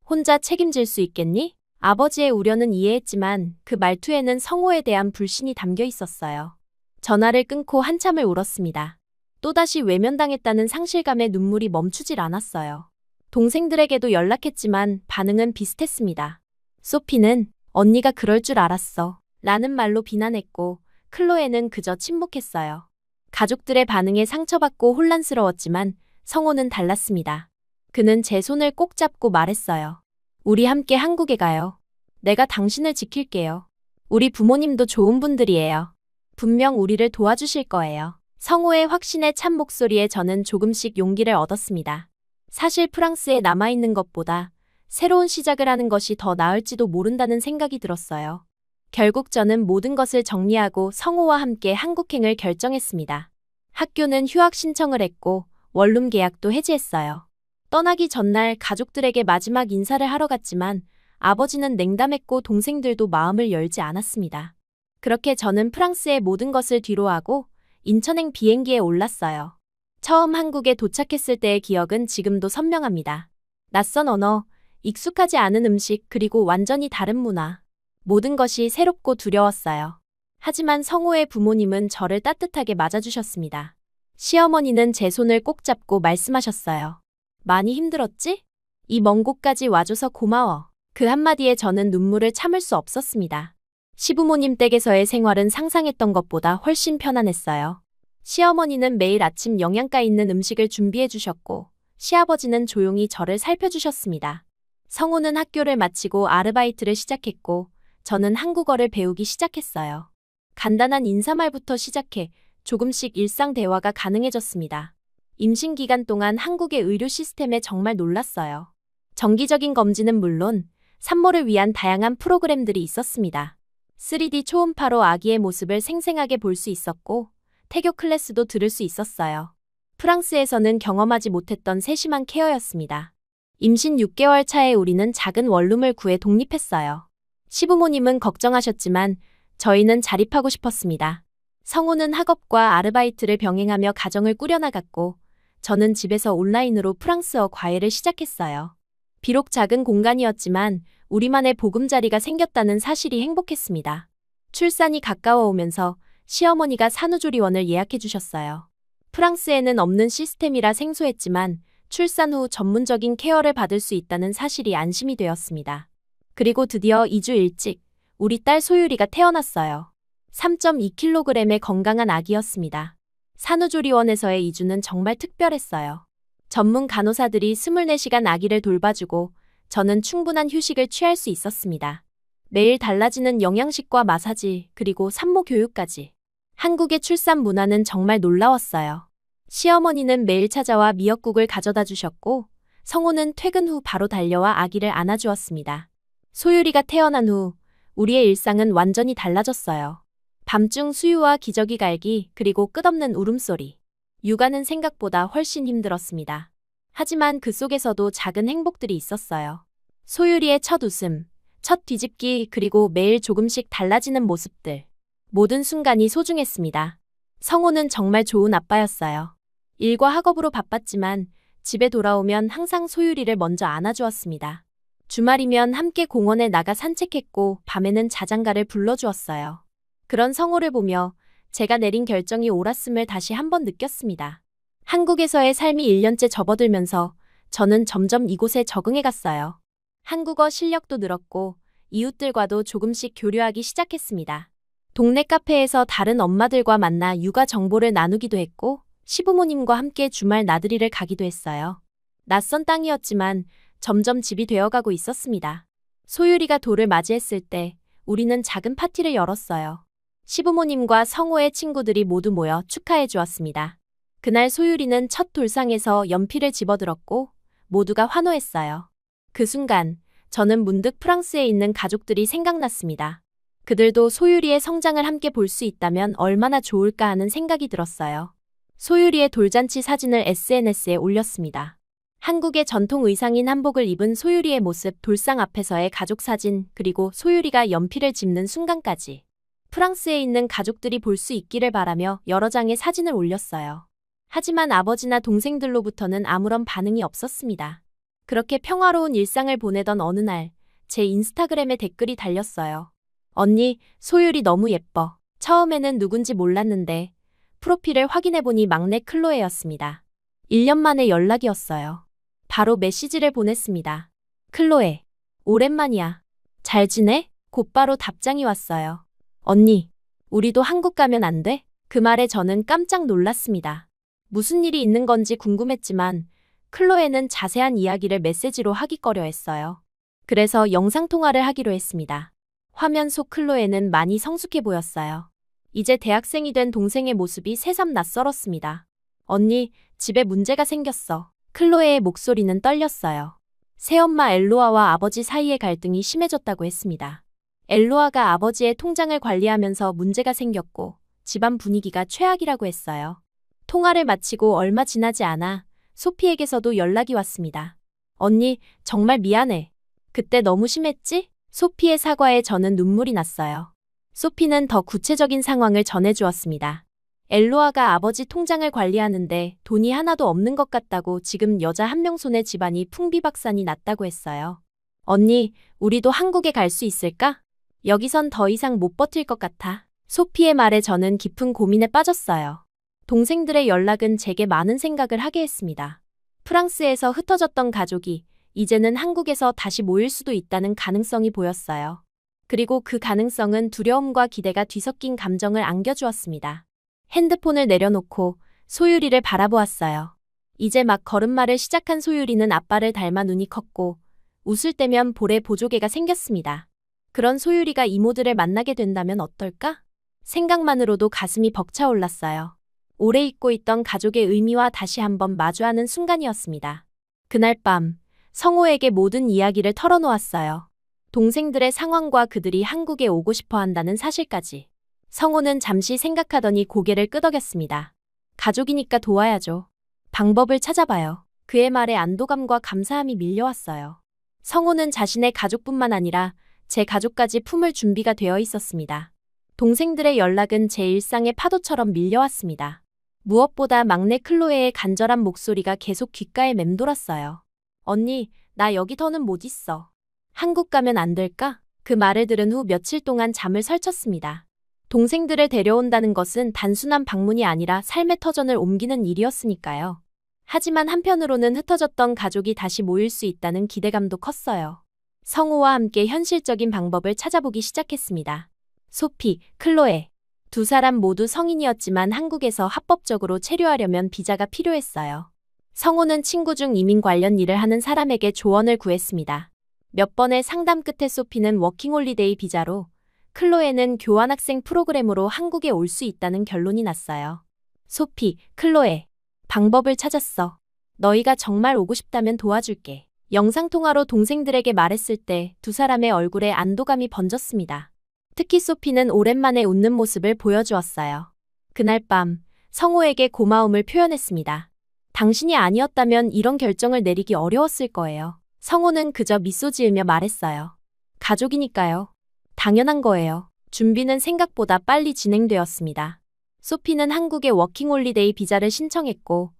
혼자 책임질 수 있겠니? 아버지의 우려는 이해했지만 그 말투에는 성호에 대한 불신이 담겨 있었어요. 전화를 끊고 한참을 울었습니다. 또다시 외면당했다는 상실감에 눈물이 멈추질 않았어요. 동생들에게도 연락했지만 반응은 비슷했습니다. 소피는 언니가 그럴 줄 알았어 라는 말로 비난했고 클로에는 그저 침묵했어요. 가족들의 반응에 상처받고 혼란스러웠지만 성호는 달랐습니다. 그는 제 손을 꼭 잡고 말했어요. 우리 함께 한국에 가요. 내가 당신을 지킬게요. 우리 부모님도 좋은 분들이에요. 분명 우리를 도와주실 거예요. 성호의 확신에 찬 목소리에 저는 조금씩 용기를 얻었습니다. 사실 프랑스에 남아있는 것보다 새로운 시작을 하는 것이 더 나을지도 모른다는 생각이 들었어요. 결국 저는 모든 것을 정리하고 성호와 함께 한국행을 결정했습니다. 학교는 휴학 신청을 했고 원룸 계약도 해지했어요. 떠나기 전날 가족들에게 마지막 인사를 하러 갔지만 아버지는 냉담했고 동생들도 마음을 열지 않았습니다. 그렇게 저는 프랑스의 모든 것을 뒤로하고 인천행 비행기에 올랐어요. 처음 한국에 도착했을 때의 기억은 지금도 선명합니다. 낯선 언어, 익숙하지 않은 음식, 그리고 완전히 다른 문화. 모든 것이 새롭고 두려웠어요. 하지만 성호의 부모님은 저를 따뜻하게 맞아주셨습니다. 시어머니는 제 손을 꼭 잡고 말씀하셨어요. 많이 힘들었지? 이 먼 곳까지 와줘서 고마워. 그 한마디에 저는 눈물을 참을 수 없었습니다. 시부모님 댁에서의 생활은 상상했던 것보다 훨씬 편안했어요. 시어머니는 매일 아침 영양가 있는 음식을 준비해 주셨고 시아버지는 조용히 저를 살펴주셨습니다. 성호는 학교를 마치고 아르바이트를 시작했고 저는 한국어를 배우기 시작했어요. 간단한 인사말부터 시작해 조금씩 일상 대화가 가능해졌습니다. 임신 기간 동안 한국의 의료 시스템에 정말 놀랐어요. 정기적인 검진은 물론 산모를 위한 다양한 프로그램들이 있었습니다. 3D 초음파로 아기의 모습을 생생하게 볼 수 있었고 태교 클래스도 들을 수 있었어요. 프랑스에서는 경험하지 못했던 세심한 케어였습니다. 임신 6개월 차에 우리는 작은 원룸을 구해 독립했어요. 시부모님은 걱정하셨지만 저희는 자립하고 싶었습니다. 성호는 학업과 아르바이트를 병행하며 가정을 꾸려나갔고 저는 집에서 온라인으로 프랑스어 과외를 시작했어요. 비록 작은 공간이었지만 우리만의 보금자리가 생겼다는 사실이 행복했습니다. 출산이 가까워 오면서 시어머니가 산후조리원을 예약해 주셨어요. 프랑스에는 없는 시스템이라 생소했지만 출산 후 전문적인 케어를 받을 수 있다는 사실이 안심이 되었습니다. 그리고 드디어 2주 일찍 우리 딸 소율이가 태어났어요. 3.2kg의 건강한 아기였습니다. 산후조리원에서의 2주는 정말 특별했어요. 전문 간호사들이 24시간 아기를 돌봐주고 저는 충분한 휴식을 취할 수 있었습니다. 매일 달라지는 영양식과 마사지, 그리고 산모 교육까지. 한국의 출산 문화는 정말 놀라웠어요. 시어머니는 매일 찾아와 미역국을 가져다 주셨고 성호는 퇴근 후 바로 달려와 아기를 안아주었습니다. 소율이가 태어난 후 우리의 일상은 완전히 달라졌어요. 밤중 수유와 기저귀 갈기, 그리고 끝없는 울음소리. 육아는 생각보다 훨씬 힘들었습니다. 하지만 그 속에서도 작은 행복들이 있었어요. 소율이의 첫 웃음, 첫 뒤집기, 그리고 매일 조금씩 달라지는 모습들. 모든 순간이 소중했습니다. 성호는 정말 좋은 아빠였어요. 일과 학업으로 바빴지만 집에 돌아오면 항상 소율이를 먼저 안아주었습니다. 주말이면 함께 공원에 나가 산책했고 밤에는 자장가를 불러주었어요. 그런 성호를 보며 제가 내린 결정이 옳았음을 다시 한번 느꼈습니다. 한국에서의 삶이 1년째 접어들면서 저는 점점 이곳에 적응해갔어요. 한국어 실력도 늘었고 이웃들과도 조금씩 교류하기 시작했습니다. 동네 카페에서 다른 엄마들과 만나 육아 정보를 나누기도 했고 시부모님과 함께 주말 나들이를 가기도 했어요. 낯선 땅이었지만 점점 집이 되어가고 있었습니다. 소율이가 돌을 맞이했을 때 우리는 작은 파티를 열었어요. 시부모님과 성호의 친구들이 모두 모여 축하해 주었습니다. 그날 소율이는 첫 돌상에서 연필을 집어들었고 모두가 환호했어요. 그 순간 저는 문득 프랑스에 있는 가족들이 생각났습니다. 그들도 소율이의 성장을 함께 볼 수 있다면 얼마나 좋을까 하는 생각이 들었어요. 소율이의 돌잔치 사진을 SNS에 올렸습니다. 한국의 전통 의상인 한복을 입은 소율이의 모습, 돌상 앞에서의 가족 사진, 그리고 소율이가 연필을 집는 순간까지 프랑스에 있는 가족들이 볼 수 있기를 바라며 여러 장의 사진을 올렸어요. 하지만 아버지나 동생들로부터는 아무런 반응이 없었습니다. 그렇게 평화로운 일상을 보내던 어느 날, 제 인스타그램에 댓글이 달렸어요. 언니, 소율이 너무 예뻐. 처음에는 누군지 몰랐는데 프로필을 확인해보니 막내 클로에였습니다. 1년 만에 연락이었어요. 바로 메시지를 보냈습니다. 클로에, 오랜만이야. 잘 지내? 곧바로 답장이 왔어요. 언니, 우리도 한국 가면 안 돼? 그 말에 저는 깜짝 놀랐습니다. 무슨 일이 있는 건지 궁금했지만 클로에는 자세한 이야기를 메시지로 하기꺼려 했어요. 그래서 영상통화를 하기로 했습니다. 화면 속 클로에는 많이 성숙해 보였어요. 이제 대학생이 된 동생의 모습이 새삼 낯설었습니다. 언니, 집에 문제가 생겼어. 클로에의 목소리는 떨렸어요. 새엄마 엘로아와 아버지 사이의 갈등이 심해졌다고 했습니다. 엘로아가 아버지의 통장을 관리하면서 문제가 생겼고 집안 분위기가 최악이라고 했어요. 통화를 마치고 얼마 지나지 않아 소피에게서도 연락이 왔습니다. 언니, 정말 미안해. 그때 너무 심했지? 소피의 사과에 저는 눈물이 났어요. 소피는 더 구체적인 상황을 전해주었습니다. 엘로아가 아버지 통장을 관리하는데 돈이 하나도 없는 것 같다고 지금 여자 한 명 손에 집안이 풍비박산이 났다고 했어요. 언니, 우리도 한국에 갈 수 있을까? 여기선 더 이상 못 버틸 것 같아. 소피의 말에 저는 깊은 고민에 빠졌어요. 동생들의 연락은 제게 많은 생각을 하게 했습니다. 프랑스에서 흩어졌던 가족이 이제는 한국에서 다시 모일 수도 있다는 가능성이 보였어요. 그리고 그 가능성은 두려움과 기대가 뒤섞인 감정을 안겨주었습니다. 핸드폰을 내려놓고 소율이를 바라보았어요. 이제 막 걸음마를 시작한 소율이는 아빠를 닮아 눈이 컸고 웃을 때면 볼에 보조개가 생겼습니다. 그런 소율이가 이모들을 만나게 된다면 어떨까? 생각만으로도 가슴이 벅차올랐어요. 오래 잊고 있던 가족의 의미와 다시 한번 마주하는 순간이었습니다. 그날 밤, 성호에게 모든 이야기를 털어놓았어요. 동생들의 상황과 그들이 한국에 오고 싶어 한다는 사실까지. 성호는 잠시 생각하더니 고개를 끄덕였습니다. 가족이니까 도와야죠. 방법을 찾아봐요. 그의 말에 안도감과 감사함이 밀려왔어요. 성호는 자신의 가족뿐만 아니라 제 가족까지 품을 준비가 되어 있었습니다. 동생들의 연락은 제 일상의 파도처럼 밀려왔습니다. 무엇보다 막내 클로에의 간절한 목소리가 계속 귓가에 맴돌았어요. 언니, 나 여기 더는 못 있어. 한국 가면 안 될까? 그 말을 들은 후 며칠 동안 잠을 설쳤습니다. 동생들을 데려온다는 것은 단순한 방문이 아니라 삶의 터전을 옮기는 일이었으니까요. 하지만 한편으로는 흩어졌던 가족이 다시 모일 수 있다는 기대감도 컸어요. 성호와 함께 현실적인 방법을 찾아보기 시작했습니다. 소피, 클로에. 두 사람 모두 성인이었지만 한국에서 합법적으로 체류하려면 비자가 필요했어요. 성호는 친구 중 이민 관련 일을 하는 사람에게 조언을 구했습니다. 몇 번의 상담 끝에 소피는 워킹홀리데이 비자로, 클로에는 교환학생 프로그램으로 한국에 올 수 있다는 결론이 났어요. 소피, 클로에. 방법을 찾았어. 너희가 정말 오고 싶다면 도와줄게. 영상통화로 동생들에게 말했을 때 두 사람의 얼굴에 안도감이 번졌습니다. 특히 소피는 오랜만에 웃는 모습을 보여주었어요. 그날 밤, 성호에게 고마움을 표현했습니다. 당신이 아니었다면 이런 결정을 내리기 어려웠을 거예요. 성호는 그저 미소 지으며 말했어요. 가족이니까요. 당연한 거예요. 준비는 생각보다 빨리 진행되었습니다. 소피는 한국의 워킹홀리데이 비자를 신청했고,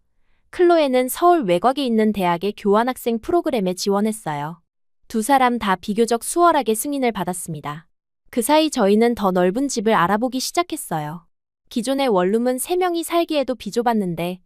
클로에는 서울 외곽에 있는 대학의 교환학생 프로그램에 지원했어요. 두 사람 다 비교적 수월하게 승인을 받았습니다. 그 사이 저희는 더 넓은 집을 알아보기 시작했어요. 기존의 원룸은 3명이 살기에도 비좁았는데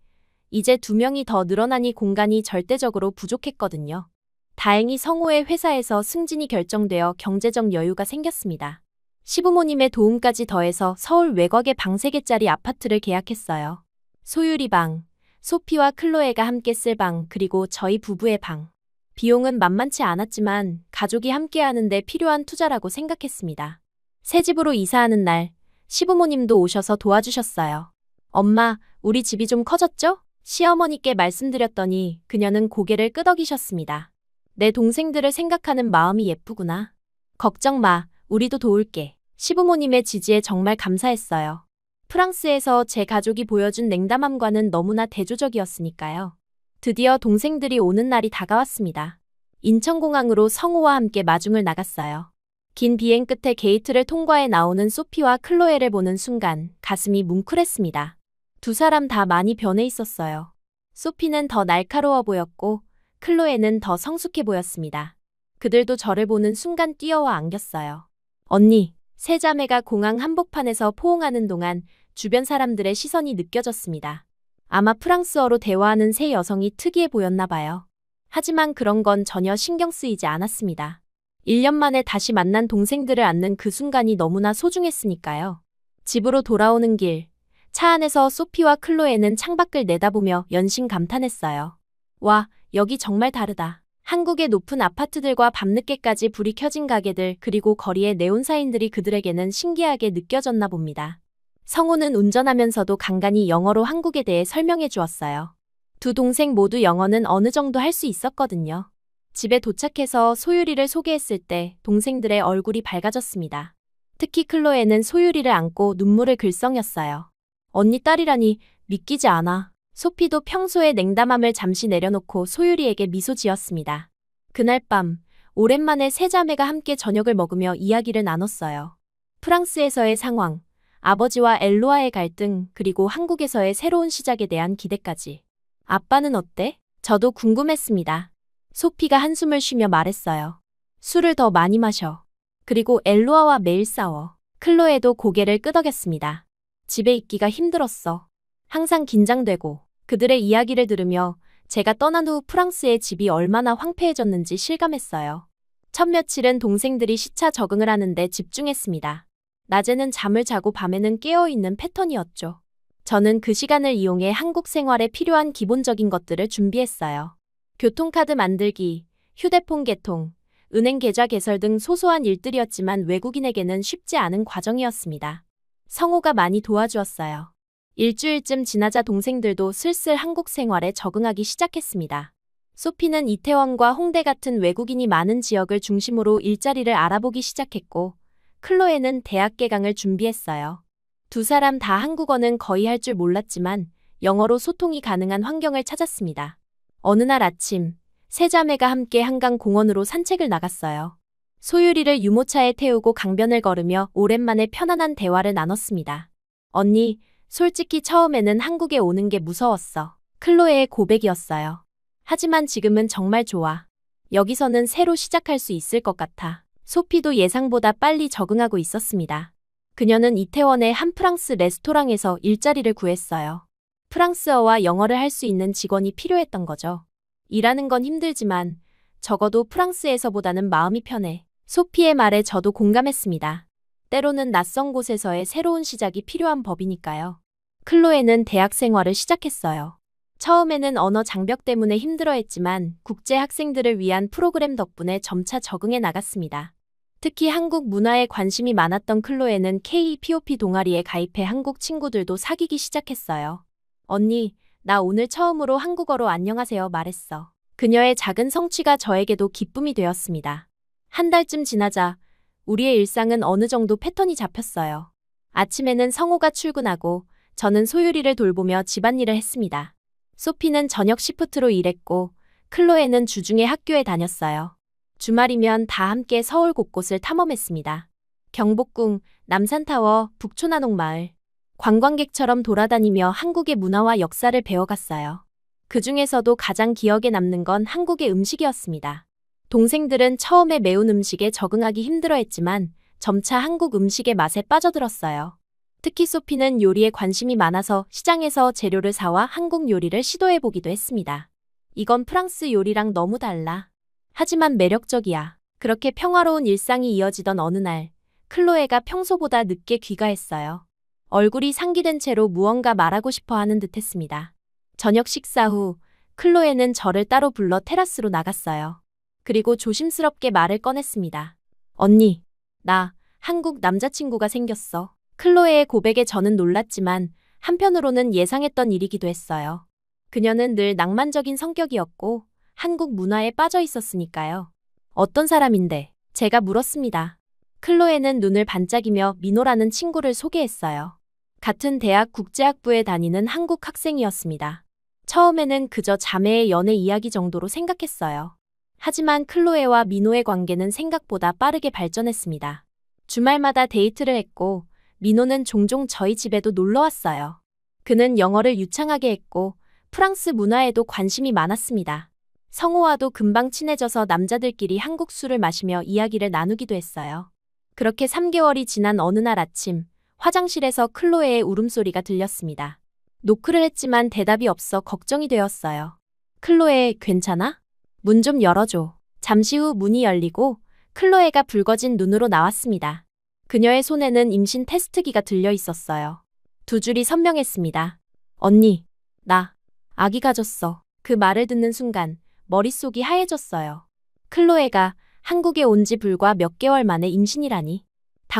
이제 2명이 더 늘어나니 공간이 절대적으로 부족했거든요. 다행히 성호의 회사에서 승진이 결정되어 경제적 여유가 생겼습니다. 시부모님의 도움까지 더해서 서울 외곽의 방 3개짜리 아파트를 계약했어요. 소율이 방, 소피와 클로에가 함께 쓸 방, 그리고 저희 부부의 방. 비용은 만만치 않았지만 가족이 함께하는 데 필요한 투자라고 생각했습니다. 새 집으로 이사하는 날, 시부모님도 오셔서 도와주셨어요. 엄마, 우리 집이 좀 커졌죠? 시어머니께 말씀드렸더니 그녀는 고개를 끄덕이셨습니다. 내 동생들을 생각하는 마음이 예쁘구나. 걱정 마, 우리도 도울게. 시부모님의 지지에 정말 감사했어요. 프랑스에서 제 가족이 보여준 냉담함과는 너무나 대조적이었으니까요. 드디어 동생들이 오는 날이 다가왔습니다. 인천공항으로 성우와 함께 마중을 나갔어요. 긴 비행 끝에 게이트를 통과해 나오는 소피와 클로에를 보는 순간 가슴이 뭉클했습니다. 두 사람 다 많이 변해 있었어요. 소피는 더 날카로워 보였고 클로에는 더 성숙해 보였습니다. 그들도 저를 보는 순간 뛰어와 안겼어요. 언니, 세 자매가 공항 한복판에서 포옹하는 동안 주변 사람들의 시선이 느껴졌습니다. 아마 프랑스어로 대화하는 세 여성이 특이해 보였나 봐요. 하지만 그런 건 전혀 신경 쓰이지 않았습니다. 1년 만에 다시 만난 동생들을 안는 그 순간이 너무나 소중했으니까요. 집으로 돌아오는 길, 차 안에서 소피와 클로에는 창밖을 내다보며 연신 감탄했어요. 와, 여기 정말 다르다. 한국의 높은 아파트들과 밤늦게까지 불이 켜진 가게들 그리고 거리의 네온사인들이 그들에게는 신기하게 느껴졌나 봅니다. 성우는 운전하면서도 간간히 영어로 한국에 대해 설명해 주었어요. 두 동생 모두 영어는 어느 정도 할 수 있었거든요. 집에 도착해서 소유리를 소개했을 때 동생들의 얼굴이 밝아졌습니다. 특히 클로에는 소유리를 안고 눈물을 글썽였어요. 언니 딸이라니 믿기지 않아. 소피도 평소의 냉담함을 잠시 내려놓고 소유리에게 미소 지었습니다. 그날 밤, 오랜만에 세 자매가 함께 저녁을 먹으며 이야기를 나눴어요. 프랑스에서의 상황, 아버지와 엘로와의 갈등, 그리고 한국에서의 새로운 시작에 대한 기대까지. 아빠는 어때? 저도 궁금했습니다. 소피가 한숨을 쉬며 말했어요. 술을 더 많이 마셔. 그리고 엘로아와 매일 싸워. 클로에도 고개를 끄덕였습니다. 집에 있기가 힘들었어. 항상 긴장되고. 그들의 이야기를 들으며 제가 떠난 후 프랑스의 집이 얼마나 황폐해졌는지 실감했어요. 첫 며칠은 동생들이 시차 적응을 하는데 집중했습니다. 낮에는 잠을 자고 밤에는 깨어있는 패턴이었죠. 저는 그 시간을 이용해 한국 생활에 필요한 기본적인 것들을 준비했어요. 교통카드 만들기, 휴대폰 개통, 은행 계좌 개설 등 소소한 일들이었지만 외국인에게는 쉽지 않은 과정이었습니다. 성우가 많이 도와주었어요. 일주일쯤 지나자 동생들도 슬슬 한국 생활에 적응하기 시작했습니다. 소피는 이태원과 홍대 같은 외국인이 많은 지역을 중심으로 일자리를 알아보기 시작했고, 클로에는 대학 개강을 준비했어요. 두 사람 다 한국어는 거의 할 줄 몰랐지만 영어로 소통이 가능한 환경을 찾았습니다. 어느 날 아침, 세 자매가 함께 한강 공원으로 산책을 나갔어요. 소유리를 유모차에 태우고 강변을 걸으며 오랜만에 편안한 대화를 나눴습니다. 언니, 솔직히 처음에는 한국에 오는 게 무서웠어. 클로에의 고백이었어요. 하지만 지금은 정말 좋아. 여기서는 새로 시작할 수 있을 것 같아. 소피도 예상보다 빨리 적응하고 있었습니다. 그녀는 이태원의 한 프랑스 레스토랑에서 일자리를 구했어요. 프랑스어와 영어를 할 수 있는 직원이 필요했던 거죠. 일하는 건 힘들지만 적어도 프랑스에서보다는 마음이 편해. 소피의 말에 저도 공감했습니다. 때로는 낯선 곳에서의 새로운 시작이 필요한 법이니까요. 클로에는 대학 생활을 시작했어요. 처음에는 언어 장벽 때문에 힘들어했지만 국제 학생들을 위한 프로그램 덕분에 점차 적응해 나갔습니다. 특히 한국 문화에 관심이 많았던 클로에는 K-POP 동아리에 가입해 한국 친구들도 사귀기 시작했어요. 언니, 나 오늘 처음으로 한국어로 안녕하세요 말했어. 그녀의 작은 성취가 저에게도 기쁨이 되었습니다. 한 달쯤 지나자 우리의 일상은 어느 정도 패턴이 잡혔어요. 아침에는 성우가 출근하고 저는 소유리를 돌보며 집안일을 했습니다. 소피는 저녁 시프트로 일했고 클로에는 주중에 학교에 다녔어요. 주말이면 다 함께 서울 곳곳을 탐험했습니다. 경복궁, 남산타워, 북촌한옥마을. 관광객처럼 돌아다니며 한국의 문화와 역사를 배워갔어요. 그 중에서도 가장 기억에 남는 건 한국의 음식이었습니다. 동생들은 처음에 매운 음식에 적응하기 힘들어했지만 점차 한국 음식의 맛에 빠져들었어요. 특히 소피는 요리에 관심이 많아서 시장에서 재료를 사와 한국 요리를 시도해보기도 했습니다. 이건 프랑스 요리랑 너무 달라. 하지만 매력적이야. 그렇게 평화로운 일상이 이어지던 어느 날, 클로에가 평소보다 늦게 귀가했어요. 얼굴이 상기된 채로 무언가 말하고 싶어 하는 듯했습니다. 저녁 식사 후 클로에는 저를 따로 불러 테라스로 나갔어요. 그리고 조심스럽게 말을 꺼냈습니다. 언니, 나 한국 남자친구가 생겼어. 클로에의 고백에 저는 놀랐지만 한편으로는 예상했던 일이기도 했어요. 그녀는 늘 낭만적인 성격이었고 한국 문화에 빠져 있었으니까요. 어떤 사람인데? 제가 물었습니다. 클로에는 눈을 반짝이며 민호라는 친구를 소개했어요. 같은 대학 국제학부에 다니는 한국 학생이었습니다. 처음에는 그저 자매의 연애 이야기 정도로 생각했어요. 하지만 클로에와 민호의 관계는 생각보다 빠르게 발전했습니다. 주말마다 데이트를 했고 민호는 종종 저희 집에도 놀러 왔어요. 그는 영어를 유창하게 했고 프랑스 문화에도 관심이 많았습니다. 성호와도 금방 친해져서 남자들끼리 한국 술을 마시며 이야기를 나누기도 했어요. 그렇게 3개월이 지난 어느 날 아침, 화장실에서 클로에의 울음소리가 들렸습니다. 노크를 했지만 대답이 없어 걱정이 되었어요. 클로에, 괜찮아? 문 좀 열어줘. 잠시 후 문이 열리고 클로에가 붉어진 눈으로 나왔습니다. 그녀의 손에는 임신 테스트기가 들려 있었어요. 두 줄이 선명했습니다. 언니, 나 아기 가졌어. 그 말을 듣는 순간 머릿속이 하얘졌어요. 클로에가 한국에 온 지 불과 몇 개월 만에 임신이라니.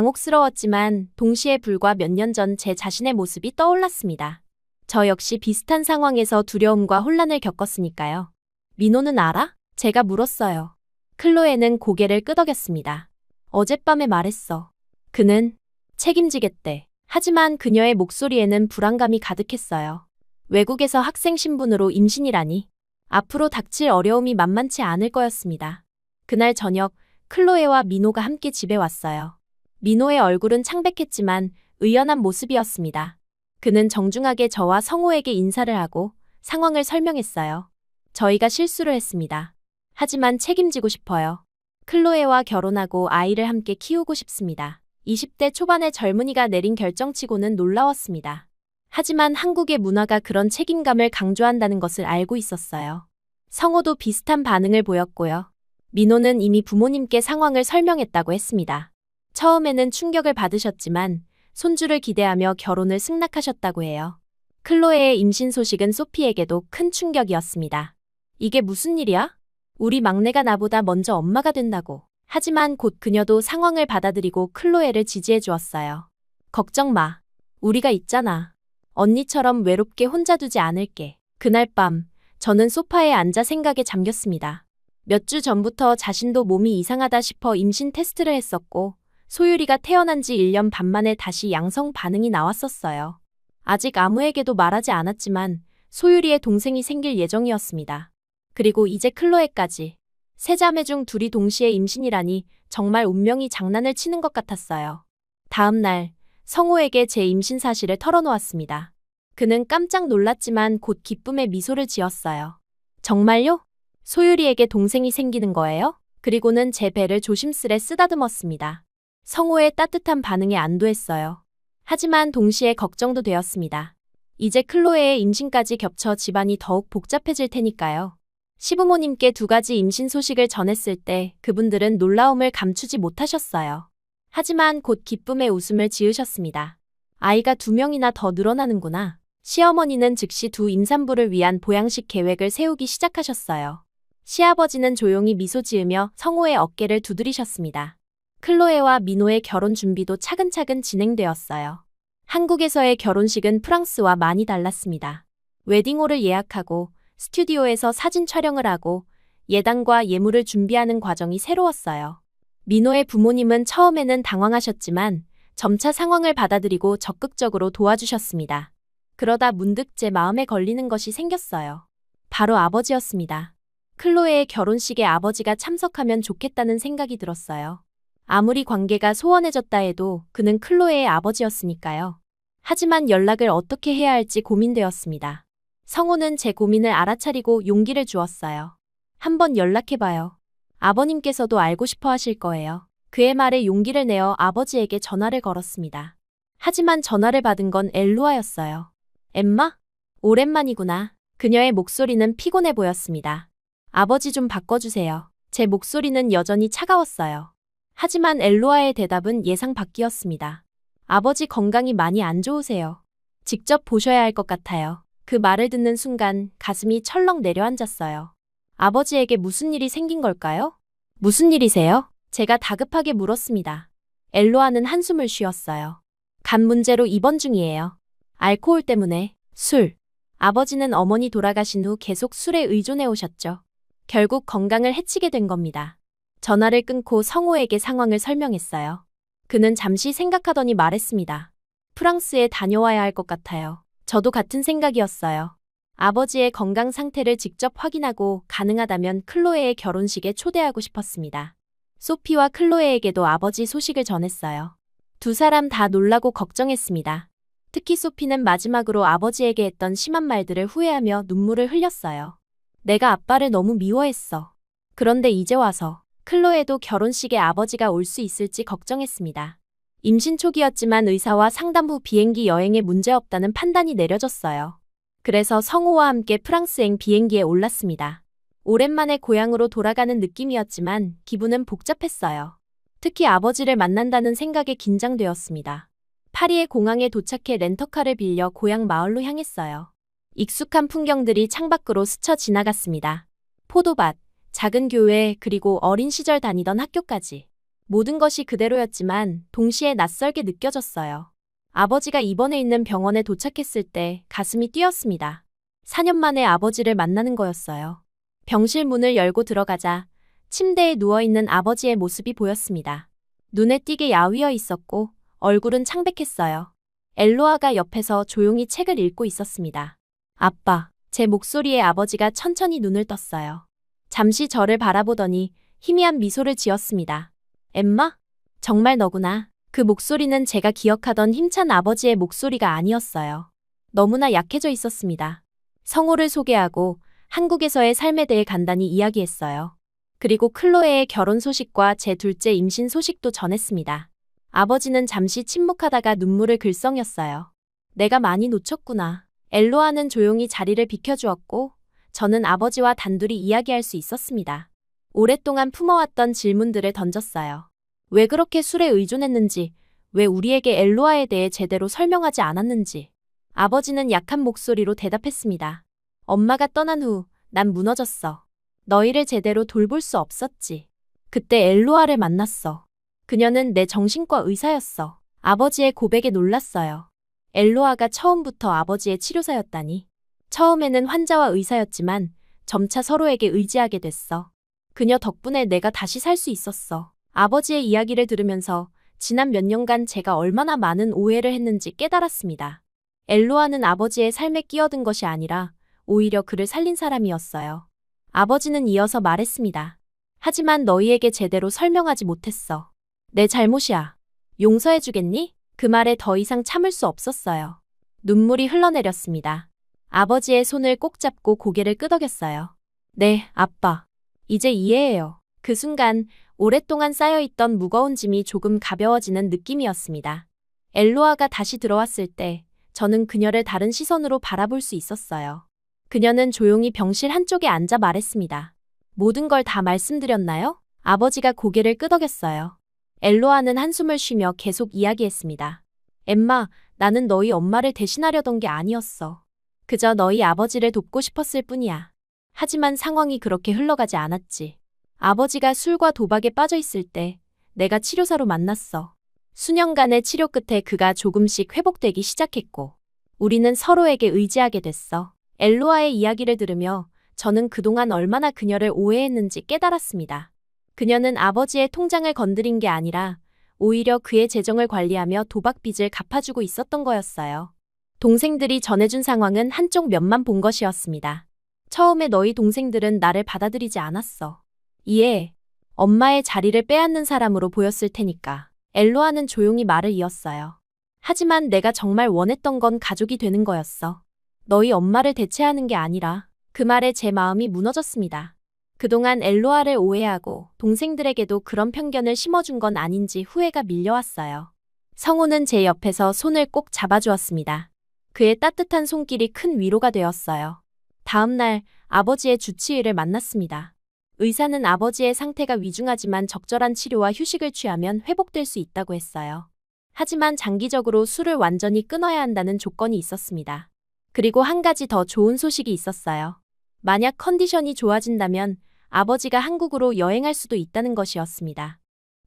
당혹스러웠지만 동시에 불과 몇 년 전 제 자신의 모습이 떠올랐습니다. 저 역시 비슷한 상황에서 두려움과 혼란을 겪었으니까요. 민호는 알아? 제가 물었어요. 클로에는 고개를 끄덕였습니다. 어젯밤에 말했어. 그는 책임지겠대. 하지만 그녀의 목소리에는 불안감이 가득했어요. 외국에서 학생 신분으로 임신이라니. 앞으로 닥칠 어려움이 만만치 않을 거였습니다. 그날 저녁 클로에와 민호가 함께 집에 왔어요. 민호의 얼굴은 창백했지만 의연한 모습이었습니다. 그는 정중하게 저와 성호에게 인사를 하고 상황을 설명했어요. 저희가 실수를 했습니다. 하지만 책임지고 싶어요. 클로에와 결혼하고 아이를 함께 키우고 싶습니다. 20대 초반의 젊은이가 내린 결정치고는 놀라웠습니다. 하지만 한국의 문화가 그런 책임감을 강조한다는 것을 알고 있었어요. 성호도 비슷한 반응을 보였고요. 민호는 이미 부모님께 상황을 설명했다고 했습니다. 처음에는 충격을 받으셨지만 손주를 기대하며 결혼을 승낙하셨다고 해요. 클로에의 임신 소식은 소피에게도 큰 충격이었습니다. 이게 무슨 일이야? 우리 막내가 나보다 먼저 엄마가 된다고. 하지만 곧 그녀도 상황을 받아들이고 클로에를 지지해 주었어요. 걱정 마. 우리가 있잖아. 언니처럼 외롭게 혼자 두지 않을게. 그날 밤 저는 소파에 앉아 생각에 잠겼습니다. 몇 주 전부터 자신도 몸이 이상하다 싶어 임신 테스트를 했었고 소율이가 태어난 지 1년 반 만에 다시 양성 반응이 나왔었어요. 아직 아무에게도 말하지 않았지만 소율이의 동생이 생길 예정이었습니다. 그리고 이제 클로에까지. 세 자매 중 둘이 동시에 임신이라니 정말 운명이 장난을 치는 것 같았어요. 다음 날 성호에게 제 임신 사실을 털어놓았습니다. 그는 깜짝 놀랐지만 곧 기쁨의 미소를 지었어요. 정말요? 소율이에게 동생이 생기는 거예요? 그리고는 제 배를 조심스레 쓰다듬었습니다. 성호의 따뜻한 반응에 안도했어요. 하지만 동시에 걱정도 되었습니다. 이제 클로에의 임신까지 겹쳐 집안이 더욱 복잡해질 테니까요. 시부모님께 2가지 임신 소식을 전했을 때 그분들은 놀라움을 감추지 못하셨어요. 하지만 곧 기쁨의 웃음을 지으셨습니다. 아이가 2명이나 더 늘어나는구나. 시어머니는 즉시 두 임산부를 위한 보양식 계획을 세우기 시작하셨어요. 시아버지는 조용히 미소 지으며 성호의 어깨를 두드리셨습니다. 클로에와 민호의 결혼 준비도 차근차근 진행되었어요. 한국에서의 결혼식은 프랑스와 많이 달랐습니다. 웨딩홀을 예약하고 스튜디오에서 사진 촬영을 하고 예단과 예물을 준비하는 과정이 새로웠어요. 민호의 부모님은 처음에는 당황하셨지만 점차 상황을 받아들이고 적극적으로 도와주셨습니다. 그러다 문득 제 마음에 걸리는 것이 생겼어요. 바로 아버지였습니다. 클로에의 결혼식에 아버지가 참석하면 좋겠다는 생각이 들었어요. 아무리 관계가 소원해졌다 해도 그는 클로에의 아버지였으니까요. 하지만 연락을 어떻게 해야 할지 고민되었습니다. 성호는 제 고민을 알아차리고 용기를 주었어요. 한번 연락해봐요. 아버님께서도 알고 싶어 하실 거예요. 그의 말에 용기를 내어 아버지에게 전화를 걸었습니다. 하지만 전화를 받은 건 엘루아였어요. 엠마? 오랜만이구나. 그녀의 목소리는 피곤해 보였습니다. 아버지 좀 바꿔주세요. 제 목소리는 여전히 차가웠어요. 하지만 엘루아의 대답은 예상 밖이었습니다. 아버지 건강이 많이 안 좋으세요. 직접 보셔야 할 것 같아요. 그 말을 듣는 순간 가슴이 철렁 내려앉았어요. 아버지에게 무슨 일이 생긴 걸까요? 무슨 일이세요? 제가 다급하게 물었습니다. 엘로아는 한숨을 쉬었어요. 간 문제로 입원 중이에요. 알코올 때문에. 술. 아버지는 어머니 돌아가신 후 계속 술에 의존해 오셨죠. 결국 건강을 해치게 된 겁니다. 전화를 끊고 성호에게 상황을 설명했어요. 그는 잠시 생각하더니 말했습니다. 프랑스에 다녀와야 할 것 같아요. 저도 같은 생각이었어요. 아버지의 건강 상태를 직접 확인하고 가능하다면 클로에의 결혼식에 초대하고 싶었습니다. 소피와 클로에에게도 아버지 소식을 전했어요. 두 사람 다 놀라고 걱정했습니다. 특히 소피는 마지막으로 아버지에게 했던 심한 말들을 후회하며 눈물을 흘렸어요. 내가 아빠를 너무 미워했어. 그런데 이제 와서 클로에도 결혼식에 아버지가 올 수 있을지 걱정했습니다. 임신 초기였지만 의사와 상담 후 비행기 여행에 문제없다는 판단이 내려졌어요. 그래서 성호와 함께 프랑스행 비행기에 올랐습니다. 오랜만에 고향으로 돌아가는 느낌이었지만 기분은 복잡했어요. 특히 아버지를 만난다는 생각에 긴장되었습니다. 파리의 공항에 도착해 렌터카를 빌려 고향 마을로 향했어요. 익숙한 풍경들이 창밖으로 스쳐 지나갔습니다. 포도밭, 작은 교회, 그리고 어린 시절 다니던 학교까지. 모든 것이 그대로였지만 동시에 낯설게 느껴졌어요. 아버지가 입원해 있는 병원에 도착했을 때 가슴이 뛰었습니다. 4년 만에 아버지를 만나는 거였어요. 병실 문을 열고 들어가자 침대에 누워있는 아버지의 모습이 보였습니다. 눈에 띄게 야위어 있었고 얼굴은 창백했어요. 엘로아가 옆에서 조용히 책을 읽고 있었습니다. 아빠, 제 목소리에 아버지가 천천히 눈을 떴어요. 잠시 저를 바라보더니 희미한 미소를 지었습니다. 엠마? 정말 너구나. 그 목소리는 제가 기억하던 힘찬 아버지의 목소리가 아니었어요. 너무나 약해져 있었습니다. 성호를 소개하고 한국에서의 삶에 대해 간단히 이야기했어요. 그리고 클로에의 결혼 소식과 제 둘째 임신 소식도 전했습니다. 아버지는 잠시 침묵하다가 눈물을 글썽였어요. 내가 많이 놓쳤구나. 엘로아는 조용히 자리를 비켜주었고 저는 아버지와 단둘이 이야기할 수 있었습니다. 오랫동안 품어왔던 질문들을 던졌어요. 왜 그렇게 술에 의존했는지, 왜 우리에게 엘로아에 대해 제대로 설명하지 않았는지. 아버지는 약한 목소리로 대답했습니다. 엄마가 떠난 후 난 무너졌어. 너희를 제대로 돌볼 수 없었지. 그때 엘로아를 만났어. 그녀는 내 정신과 의사였어. 아버지의 고백에 놀랐어요. 엘로아가 처음부터 아버지의 치료사였다니. 처음에는 환자와 의사였지만 점차 서로에게 의지하게 됐어. 그녀 덕분에 내가 다시 살 수 있었어. 아버지의 이야기를 들으면서 지난 몇 년간 제가 얼마나 많은 오해를 했는지 깨달았습니다. 엘로아는 아버지의 삶에 끼어든 것이 아니라 오히려 그를 살린 사람이었어요. 아버지는 이어서 말했습니다. 하지만 너희에게 제대로 설명하지 못했어. 내 잘못이야. 용서해주겠니? 그 말에 더 이상 참을 수 없었어요. 눈물이 흘러내렸습니다. 아버지의 손을 꼭 잡고 고개를 끄덕였어요. 네, 아빠. 이제 이해해요. 그 순간 오랫동안 쌓여있던 무거운 짐이 조금 가벼워지는 느낌이었습니다. 엘로아가 다시 들어왔을 때 저는 그녀를 다른 시선으로 바라볼 수 있었어요. 그녀는 조용히 병실 한쪽에 앉아 말했습니다. 모든 걸 다 말씀드렸나요? 아버지가 고개를 끄덕였어요. 엘로아는 한숨을 쉬며 계속 이야기했습니다. 엠마, 나는 너희 엄마를 대신하려던 게 아니었어. 그저 너희 아버지를 돕고 싶었을 뿐이야. 하지만 상황이 그렇게 흘러가지 않았지. 아버지가 술과 도박에 빠져 있을 때 내가 치료사로 만났어. 수년간의 치료 끝에 그가 조금씩 회복되기 시작했고 우리는 서로에게 의지하게 됐어. 엘로아의 이야기를 들으며 저는 그동안 얼마나 그녀를 오해했는지 깨달았습니다. 그녀는 아버지의 통장을 건드린 게 아니라 오히려 그의 재정을 관리하며 도박 빚을 갚아주고 있었던 거였어요. 동생들이 전해준 상황은 한쪽 면만 본 것이었습니다. 처음에 너희 동생들은 나를 받아들이지 않았어. 이에 엄마의 자리를 빼앗는 사람으로 보였을 테니까. 엘로아는 조용히 말을 이었어요. 하지만 내가 정말 원했던 건 가족이 되는 거였어. 너희 엄마를 대체하는 게 아니라. 그 말에 제 마음이 무너졌습니다. 그동안 엘로아를 오해하고 동생들에게도 그런 편견을 심어준 건 아닌지 후회가 밀려왔어요. 성호는 제 옆에서 손을 꼭 잡아주었습니다. 그의 따뜻한 손길이 큰 위로가 되었어요. 다음 날 아버지의 주치의를 만났습니다. 의사는 아버지의 상태가 위중하지만 적절한 치료와 휴식을 취하면 회복될 수 있다고 했어요. 하지만 장기적으로 술을 완전히 끊어야 한다는 조건이 있었습니다. 그리고 한 가지 더 좋은 소식이 있었어요. 만약 컨디션이 좋아진다면 아버지가 한국으로 여행할 수도 있다는 것이었습니다.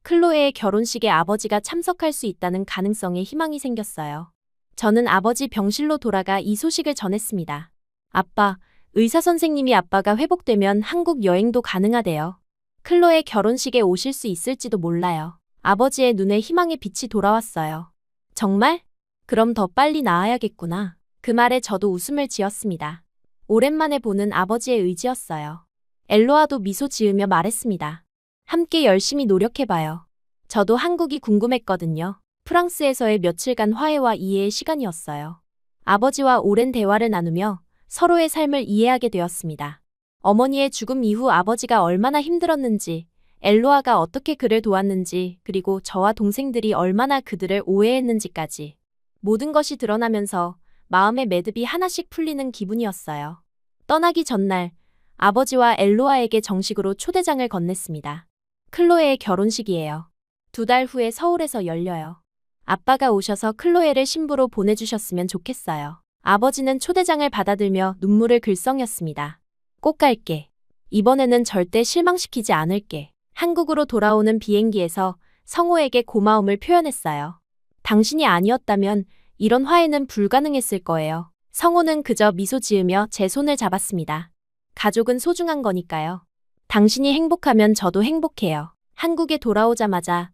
클로에의 결혼식에 아버지가 참석할 수 있다는 가능성에 희망이 생겼어요. 저는 아버지 병실로 돌아가 이 소식을 전했습니다. 아빠, 의사 선생님이 아빠가 회복되면 한국 여행도 가능하대요. 클로에 결혼식에 오실 수 있을지도 몰라요. 아버지의 눈에 희망의 빛이 돌아왔어요. 정말? 그럼 더 빨리 나아야겠구나. 그 말에 저도 웃음을 지었습니다. 오랜만에 보는 아버지의 의지였어요. 엘로아도 미소 지으며 말했습니다. 함께 열심히 노력해봐요. 저도 한국이 궁금했거든요. 프랑스에서의 며칠간 화해와 이해의 시간이었어요. 아버지와 오랜 대화를 나누며 서로의 삶을 이해하게 되었습니다. 어머니의 죽음 이후 아버지가 얼마나 힘들었는지, 엘로아가 어떻게 그를 도왔는지, 그리고 저와 동생들이 얼마나 그들을 오해했는지까지 모든 것이 드러나면서 마음의 매듭이 하나씩 풀리는 기분이었어요. 떠나기 전날 아버지와 엘로아에게 정식으로 초대장을 건넸습니다. 클로에의 결혼식이에요. 2달 후에 서울에서 열려요. 아빠가 오셔서 클로에를 신부로 보내주셨으면 좋겠어요. 아버지는 초대장을 받아들며 눈물을 글썽였습니다. 꼭 갈게. 이번에는 절대 실망시키지 않을게. 한국으로 돌아오는 비행기에서 성호에게 고마움을 표현했어요. 당신이 아니었다면 이런 화해는 불가능했을 거예요. 성호는 그저 미소 지으며 제 손을 잡았습니다. 가족은 소중한 거니까요. 당신이 행복하면 저도 행복해요. 한국에 돌아오자마자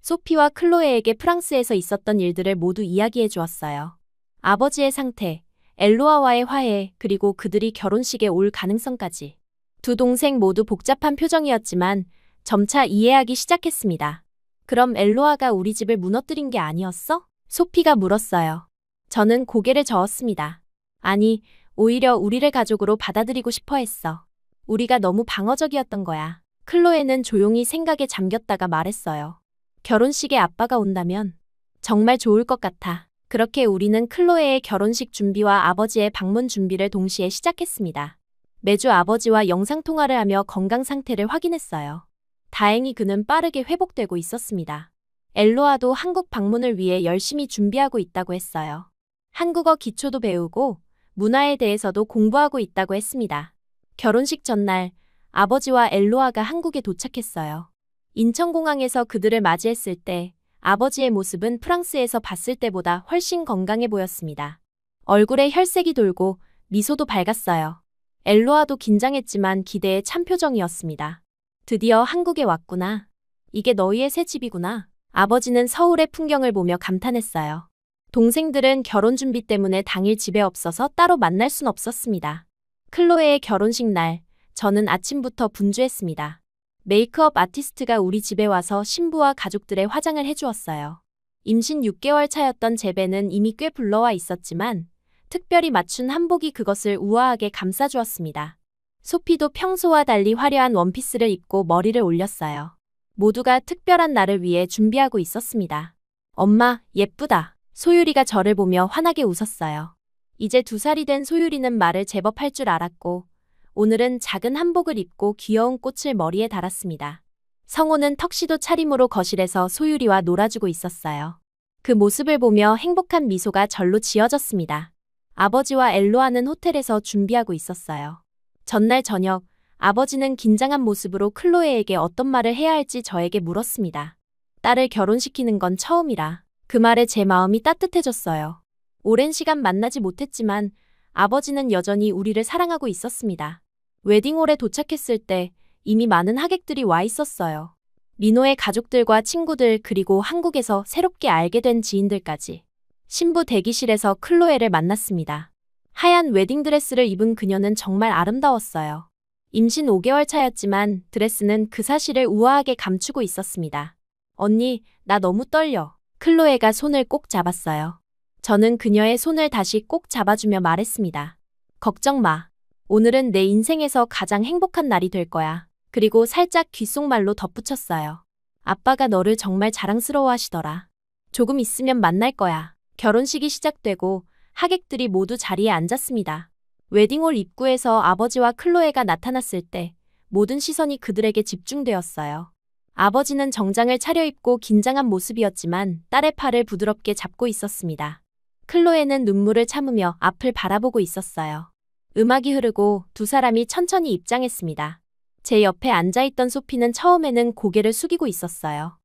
소피와 클로에에게 프랑스에서 있었던 일들을 모두 이야기해 주었어요. 아버지의 상태, 엘로아와의 화해, 그리고 그들이 결혼식에 올 가능성까지. 두 동생 모두 복잡한 표정이었지만 점차 이해하기 시작했습니다. 그럼 엘로아가 우리 집을 무너뜨린 게 아니었어? 소피가 물었어요. 저는 고개를 저었습니다. 아니, 오히려 우리를 가족으로 받아들이고 싶어 했어. 우리가 너무 방어적이었던 거야. 클로에는 조용히 생각에 잠겼다가 말했어요. 결혼식에 아빠가 온다면 정말 좋을 것 같아. 그렇게 우리는 클로에의 결혼식 준비와 아버지의 방문 준비를 동시에 시작했습니다. 매주 아버지와 영상통화를 하며 건강 상태를 확인했어요. 다행히 그는 빠르게 회복되고 있었습니다. 엘로아도 한국 방문을 위해 열심히 준비하고 있다고 했어요. 한국어 기초도 배우고 문화에 대해서도 공부하고 있다고 했습니다. 결혼식 전날 아버지와 엘로아가 한국에 도착했어요. 인천공항에서 그들을 맞이했을 때 아버지의 모습은 프랑스에서 봤을 때보다 훨씬 건강해 보였습니다. 얼굴에 혈색이 돌고 미소도 밝았어요. 엘로아도 긴장했지만 기대에 찬 표정이었습니다. 드디어 한국에 왔구나. 이게 너희의 새 집이구나. 아버지는 서울의 풍경을 보며 감탄했어요. 동생들은 결혼 준비 때문에 당일 집에 없어서 따로 만날 순 없었습니다. 클로에의 결혼식 날, 저는 아침부터 분주했습니다. 메이크업 아티스트가 우리 집에 와서 신부와 가족들의 화장을 해주었어요. 임신 6개월 차였던 제베는 이미 꽤 불러와 있었지만 특별히 맞춘 한복이 그것을 우아하게 감싸주었습니다. 소피도 평소와 달리 화려한 원피스를 입고 머리를 올렸어요. 모두가 특별한 날을 위해 준비하고 있었습니다. 엄마, 예쁘다. 소율이가 저를 보며 환하게 웃었어요. 이제 2살이 된 소율이는 말을 제법 할 줄 알았고 오늘은 작은 한복을 입고 귀여운 꽃을 머리에 달았습니다. 성호는 턱시도 차림으로 거실에서 소율이와 놀아주고 있었어요. 그 모습을 보며 행복한 미소가 절로 지어졌습니다. 아버지와 엘로아는 호텔에서 준비하고 있었어요. 전날 저녁, 아버지는 긴장한 모습으로 클로에에게 어떤 말을 해야 할지 저에게 물었습니다. 딸을 결혼시키는 건 처음이라. 그 말에 제 마음이 따뜻해졌어요. 오랜 시간 만나지 못했지만 아버지는 여전히 우리를 사랑하고 있었습니다. 웨딩홀에 도착했을 때 이미 많은 하객들이 와 있었어요. 민호의 가족들과 친구들 그리고 한국에서 새롭게 알게 된 지인들까지. 신부 대기실에서 클로에를 만났습니다. 하얀 웨딩드레스를 입은 그녀는 정말 아름다웠어요. 임신 5개월 차였지만 드레스는 그 사실을 우아하게 감추고 있었습니다. 언니, 나 너무 떨려. 클로에가 손을 꼭 잡았어요. 저는 그녀의 손을 다시 꼭 잡아주며 말했습니다. 걱정 마. 오늘은 내 인생에서 가장 행복한 날이 될 거야. 그리고 살짝 귓속말로 덧붙였어요. 아빠가 너를 정말 자랑스러워하시더라. 조금 있으면 만날 거야. 결혼식이 시작되고 하객들이 모두 자리에 앉았습니다. 웨딩홀 입구에서 아버지와 클로에가 나타났을 때 모든 시선이 그들에게 집중되었어요. 아버지는 정장을 차려입고 긴장한 모습이었지만 딸의 팔을 부드럽게 잡고 있었습니다. 클로에는 눈물을 참으며 앞을 바라보고 있었어요. 음악이 흐르고 2사람이 천천히 입장했습니다. 제 옆에 앉아있던 소피는 처음에는 고개를 숙이고 있었어요.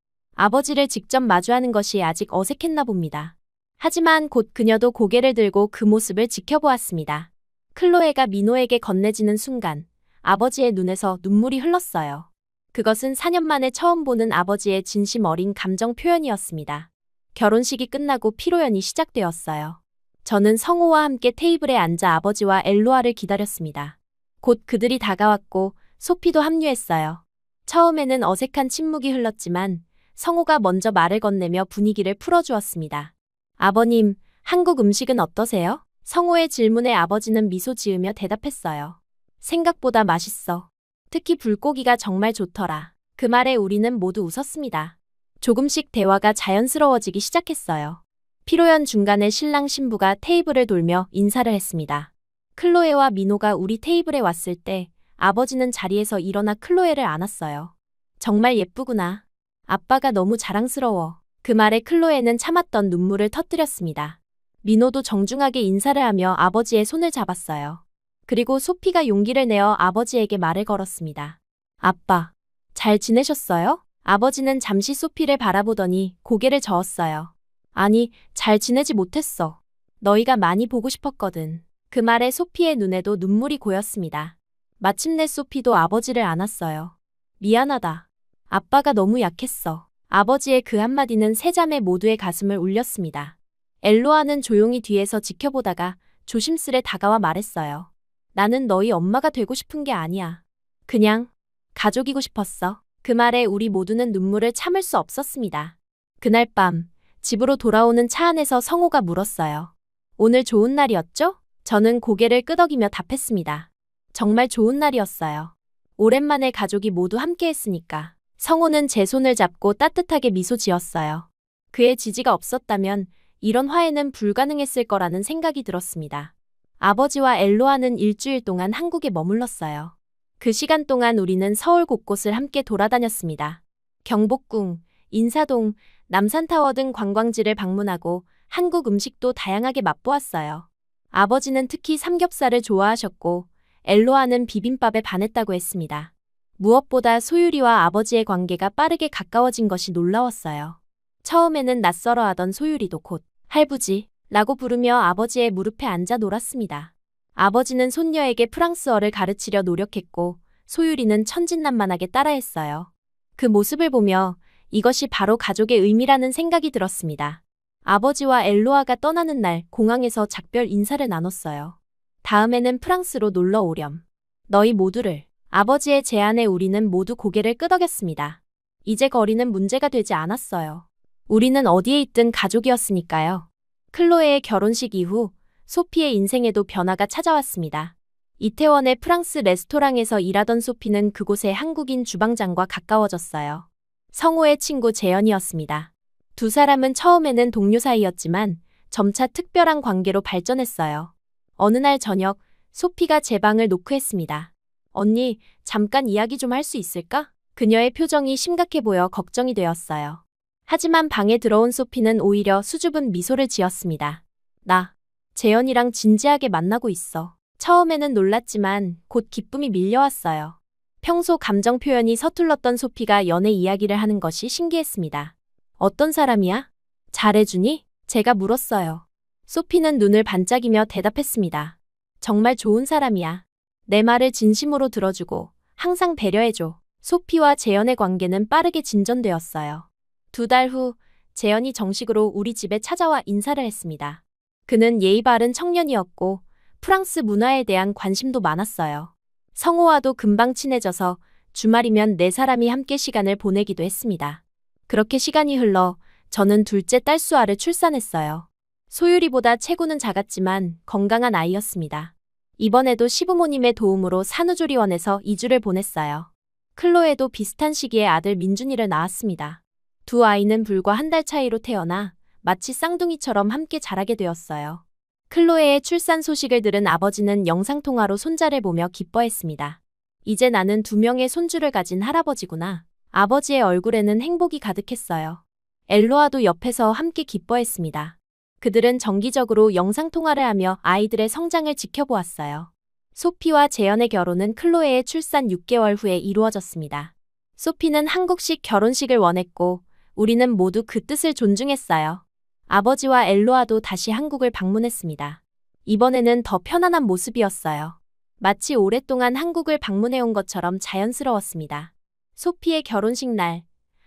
아버지를 직접 마주하는 것이 아직 어색했나 봅니다. 하지만 곧 그녀도 고개를 들고 그 모습을 지켜보았습니다. 클로에가 민호에게 건네지는 순간 아버지의 눈에서 눈물이 흘렀어요. 그것은 4년 만에 처음 보는 아버지의 진심 어린 감정 표현이었습니다. 결혼식이 끝나고 피로연이 시작되었어요. 저는 성호와 함께 테이블에 앉아 아버지와 엘로아를 기다렸습니다. 곧 그들이 다가왔고 소피도 합류했어요. 처음에는 어색한 침묵이 흘렀지만 성호가 먼저 말을 건네며 분위기를 풀어주었습니다. 아버님, 한국 음식은 어떠세요? 성호의 질문에 아버지는 미소 지으며 대답했어요. 생각보다 맛있어. 특히 불고기가 정말 좋더라. 그 말에 우리는 모두 웃었습니다. 조금씩 대화가 자연스러워지기 시작했어요. 피로연 중간에 신랑 신부가 테이블을 돌며 인사를 했습니다. 클로에와 민호가 우리 테이블에 왔을 때 아버지는 자리에서 일어나 클로에를 안았어요. 정말 예쁘구나. 아빠가 너무 자랑스러워. 그 말에 클로에는 참았던 눈물을 터뜨렸습니다. 민호도 정중하게 인사를 하며 아버지의 손을 잡았어요. 그리고 소피가 용기를 내어 아버지에게 말을 걸었습니다. 아빠, 잘 지내셨어요? 아버지는 잠시 소피를 바라보더니 고개를 저었어요. 아니, 잘 지내지 못했어. 너희가 많이 보고 싶었거든. 그 말에 소피의 눈에도 눈물이 고였습니다. 마침내 소피도 아버지를 안았어요. 미안하다. 아빠가 너무 약했어. 아버지의 그 한마디는 세 자매 모두의 가슴을 울렸습니다. 엘로아는 조용히 뒤에서 지켜보다가 조심스레 다가와 말했어요. 나는 너희 엄마가 되고 싶은 게 아니야. 그냥 가족이고 싶었어. 그 말에 우리 모두는 눈물을 참을 수 없었습니다. 그날 밤 집으로 돌아오는 차 안에서 성호가 물었어요. 오늘 좋은 날이었죠? 저는 고개를 끄덕이며 답했습니다. 정말 좋은 날이었어요. 오랜만에 가족이 모두 함께 했으니까. 성호는 제 손을 잡고 따뜻하게 미소 지었어요. 그의 지지가 없었다면 이런 화해는 불가능했을 거라는 생각이 들었습니다. 아버지와 엘로아는 일주일 동안 한국에 머물렀어요. 그 시간 동안 우리는 서울 곳곳을 함께 돌아다녔습니다. 경복궁, 인사동, 남산타워 등 관광지를 방문하고 한국 음식도 다양하게 맛보았어요. 아버지는 특히 삼겹살을 좋아하셨고 엘로아는 비빔밥에 반했다고 했습니다. 무엇보다 소율이와 아버지의 관계가 빠르게 가까워진 것이 놀라웠어요. 처음에는 낯설어하던 소율이도 곧 할부지 라고 부르며 아버지의 무릎에 앉아 놀았습니다. 아버지는 손녀에게 프랑스어를 가르치려 노력했고 소율이는 천진난만하게 따라했어요. 그 모습을 보며 이것이 바로 가족의 의미라는 생각이 들었습니다. 아버지와 엘로아가 떠나는 날 공항에서 작별 인사를 나눴어요. 다음에는 프랑스로 놀러 오렴. 너희 모두를. 아버지의 제안에 우리는 모두 고개를 끄덕였습니다. 이제 거리는 문제가 되지 않았어요. 우리는 어디에 있든 가족이었으니까요. 클로에의 결혼식 이후 소피의 인생에도 변화가 찾아왔습니다. 이태원의 프랑스 레스토랑에서 일하던 소피는 그곳의 한국인 주방장과 가까워졌어요. 성호의 친구 재현이었습니다. 두 사람은 처음에는 동료 사이였지만 점차 특별한 관계로 발전했어요. 어느 날 저녁 소피가 제 방을 노크했습니다. 언니, 잠깐 이야기 좀 할 수 있을까? 그녀의 표정이 심각해 보여 걱정이 되었어요. 하지만 방에 들어온 소피는 오히려 수줍은 미소를 지었습니다. 나, 재현이랑 진지하게 만나고 있어. 처음에는 놀랐지만 곧 기쁨이 밀려왔어요. 평소 감정 표현이 서툴렀던 소피가 연애 이야기를 하는 것이 신기했습니다. 어떤 사람이야? 잘해주니? 제가 물었어요. 소피는 눈을 반짝이며 대답했습니다. 정말 좋은 사람이야. 내 말을 진심으로 들어주고 항상 배려해줘. 소피와 재현의 관계는 빠르게 진전되었어요. 2달 후 재현이 정식으로 우리 집에 찾아와 인사를 했습니다. 그는 예의 바른 청년이었고 프랑스 문화에 대한 관심도 많았어요. 성호와도 금방 친해져서 주말이면 네 사람이 함께 시간을 보내기도 했습니다. 그렇게 시간이 흘러 저는 둘째 딸 수아를 출산했어요. 소율이보다 체구는 작았지만 건강한 아이였습니다. 이번에도 시부모님의 도움으로 산후조리원에서 2주를 보냈어요. 클로에도 비슷한 시기에 아들 민준이를 낳았습니다. 두 아이는 불과 한 달 차이로 태어나 마치 쌍둥이처럼 함께 자라게 되었어요. 클로에의 출산 소식을 들은 아버지는 영상통화로 손자를 보며 기뻐했습니다. 이제 나는 2명의 손주를 가진 할아버지구나. 아버지의 얼굴에는 행복이 가득했어요. 엘로아도 옆에서 함께 기뻐했습니다. 그들은 정기적으로 영상통화를 하며 아이들의 성장을 지켜보았어요. 소피와 재현의 결혼은 클로에의 출산 6개월 후에 이루어졌습니다. 소피는 한국식 결혼식을 원했고 우리는 모두 그 뜻을 존중했어요. 아버지와 엘로아도 다시 한국을 방문했습니다. 이번에는 더 편안한 모습이었어요. 마치 오랫동안 한국을 방문해온 것처럼 자연스러웠습니다. 소피의 결혼식 날,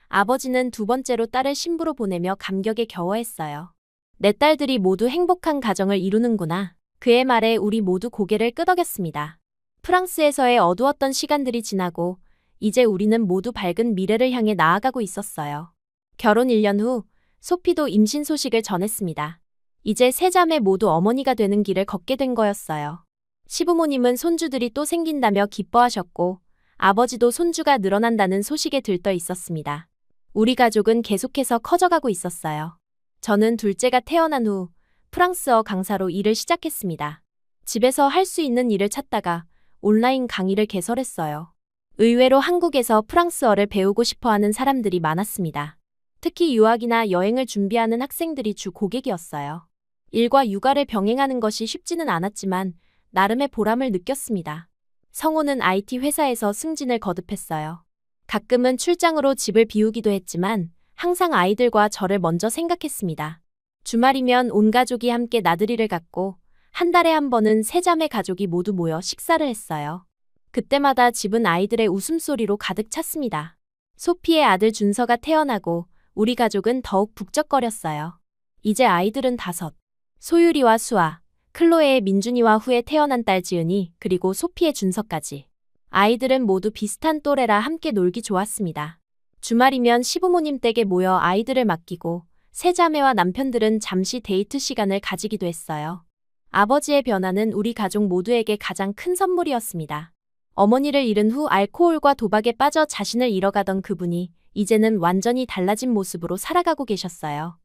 아버지는 두 번째로 딸을 신부로 보내며 감격에 겨워했어요. 내 딸들이 모두 행복한 가정을 이루는구나. 그의 말에 우리 모두 고개를 끄덕였습니다. 프랑스에서의 어두웠던 시간들이 지나고 이제 우리는 모두 밝은 미래를 향해 나아가고 있었어요. 결혼 1년 후 소피도 임신 소식을 전했습니다. 이제 세 자매 모두 어머니가 되는 길을 걷게 된 거였어요. 시부모님은 손주들이 또 생긴다며 기뻐하셨고 아버지도 손주가 늘어난다는 소식에 들떠 있었습니다. 우리 가족은 계속해서 커져가고 있었어요. 저는 둘째가 태어난 후 프랑스어 강사로 일을 시작했습니다. 집에서 할 수 있는 일을 찾다가 온라인 강의를 개설했어요. 의외로 한국에서 프랑스어를 배우고 싶어하는 사람들이 많았습니다. 특히 유학이나 여행을 준비하는 학생들이 주 고객이었어요. 일과 육아를 병행하는 것이 쉽지는 않았지만 나름의 보람을 느꼈습니다. 성호는 IT 회사에서 승진을 거듭했어요. 가끔은 출장으로 집을 비우기도 했지만 항상 아이들과 저를 먼저 생각했습니다. 주말이면 온 가족이 함께 나들이를 갔고 한 달에 한 번은 세 자매 가족이 모두 모여 식사를 했어요. 그때마다 집은 아이들의 웃음소리로 가득 찼습니다. 소피의 아들 준서가 태어나고 우리 가족은 더욱 북적거렸어요. 이제 아이들은 5. 소유리와 수아, 클로에의 민준이와 후에 태어난 딸 지은이, 그리고 소피의 준서까지. 아이들은 모두 비슷한 또래라 함께 놀기 좋았습니다. 주말이면 시부모님 댁에 모여 아이들을 맡기고 세 자매와 남편들은 잠시 데이트 시간을 가지기도 했어요. 아버지의 변화는 우리 가족 모두에게 가장 큰 선물이었습니다. 어머니를 잃은 후 알코올과 도박에 빠져 자신을 잃어가던 그분이 이제는 완전히 달라진 모습으로 살아가고 계셨어요.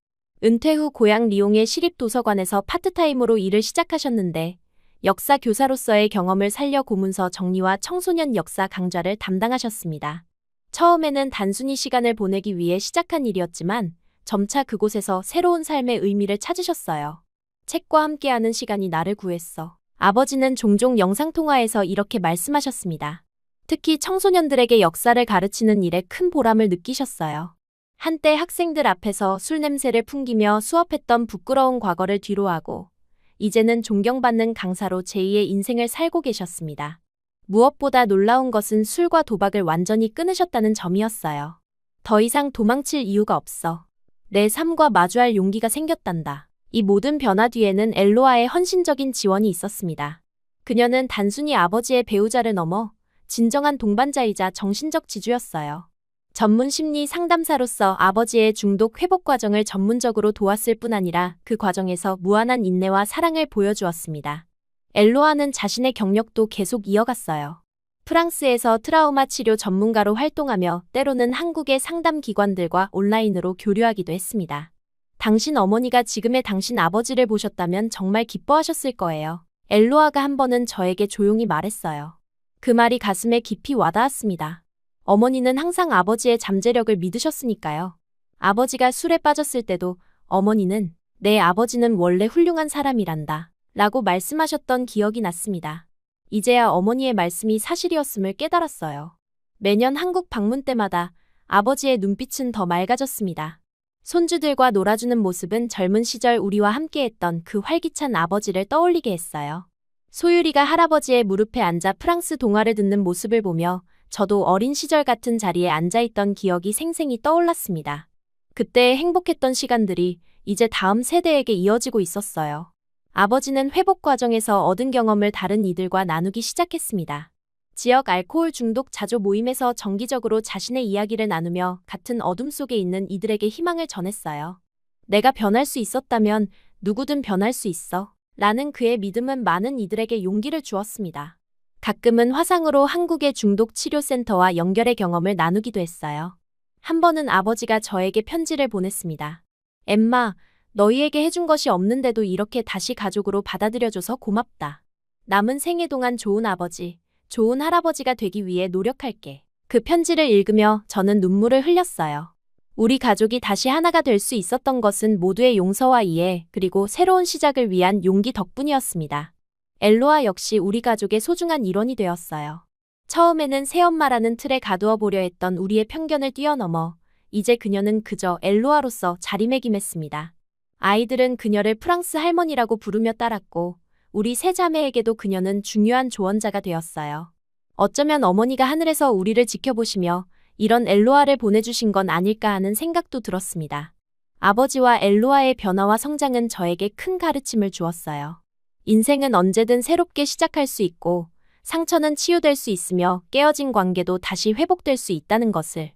은퇴 후 고향 리옹의 시립도서관에서 파트타임으로 일을 시작하셨는데 역사 교사로서의 경험을 살려 고문서 정리와 청소년 역사 강좌를 담당하셨습니다. 처음에는 단순히 시간을 보내기 위해 시작한 일이었지만 점차 그곳에서 새로운 삶의 의미를 찾으셨어요. 책과 함께하는 시간이 나를 구했어. 아버지는 종종 영상통화에서 이렇게 말씀하셨습니다. 특히 청소년들에게 역사를 가르치는 일에 큰 보람을 느끼셨어요. 한때 학생들 앞에서 술 냄새를 풍기며 수업했던 부끄러운 과거를 뒤로하고 이제는 존경받는 강사로 제2의 인생을 살고 계셨습니다. 무엇보다 놀라운 것은 술과 도박을 완전히 끊으셨다는 점이었어요. 더 이상 도망칠 이유가 없어. 내 삶과 마주할 용기가 생겼단다. 이 모든 변화 뒤에는 엘로아의 헌신적인 지원이 있었습니다. 그녀는 단순히 아버지의 배우자를 넘어 진정한 동반자이자 정신적 지주였어요. 전문 심리 상담사로서 아버지의 중독 회복 과정을 전문적으로 도왔을 뿐 아니라 그 과정에서 무한한 인내와 사랑을 보여주었습니다. 엘로아는 자신의 경력도 계속 이어갔어요. 프랑스에서 트라우마 치료 전문가로 활동하며 때로는 한국의 상담 기관들과 온라인으로 교류하기도 했습니다. 당신 어머니가 지금의 당신 아버지를 보셨다면 정말 기뻐하셨을 거예요. 엘로아가 한 번은 저에게 조용히 말했어요. 그 말이 가슴에 깊이 와닿았습니다. 어머니는 항상 아버지의 잠재력을 믿으셨으니까요. 아버지가 술에 빠졌을 때도 어머니는 내 아버지는 원래 훌륭한 사람이란다 라고 말씀하셨던 기억이 났습니다. 이제야 어머니의 말씀이 사실이었음을 깨달았어요. 매년 한국 방문 때마다 아버지의 눈빛은 더 맑아졌습니다. 손주들과 놀아주는 모습은 젊은 시절 우리와 함께했던 그 활기찬 아버지를 떠올리게 했어요. 소유리가 할아버지의 무릎에 앉아 프랑스 동화를 듣는 모습을 보며 저도 어린 시절 같은 자리에 앉아있던 기억이 생생히 떠올랐습니다. 그때의 행복했던 시간들이 이제 다음 세대에게 이어지고 있었어요. 아버지는 회복 과정에서 얻은 경험을 다른 이들과 나누기 시작했습니다. 지역 알코올 중독 자조 모임에서 정기적으로 자신의 이야기를 나누며 같은 어둠 속에 있는 이들에게 희망을 전했어요. 내가 변할 수 있었다면 누구든 변할 수 있어 라는 그의 믿음은 많은 이들에게 용기를 주었습니다. 가끔은 화상으로 한국의 중독치료센터와 연결의 경험을 나누기도 했어요. 한 번은 아버지가 저에게 편지를 보냈습니다. 엠마, 너희에게 해준 것이 없는데도 이렇게 다시 가족으로 받아들여줘서 고맙다. 남은 생애 동안 좋은 아버지, 좋은 할아버지가 되기 위해 노력할게. 그 편지를 읽으며 저는 눈물을 흘렸어요. 우리 가족이 다시 하나가 될 수 있었던 것은 모두의 용서와 이해, 그리고 새로운 시작을 위한 용기 덕분이었습니다. 엘로아 역시 우리 가족의 소중한 일원이 되었어요. 처음에는 새엄마라는 틀에 가두어 보려 했던 우리의 편견을 뛰어넘어 이제 그녀는 그저 엘로아로서 자리매김했습니다. 아이들은 그녀를 프랑스 할머니라고 부르며 따랐고 우리 세 자매에게도 그녀는 중요한 조언자가 되었어요. 어쩌면 어머니가 하늘에서 우리를 지켜보시며 이런 엘로아를 보내주신 건 아닐까 하는 생각도 들었습니다. 아버지와 엘로아의 변화와 성장은 저에게 큰 가르침을 주었어요. 인생은 언제든 새롭게 시작할 수 있고 상처는 치유될 수 있으며 깨어진 관계도 다시 회복될 수 있다는 것을.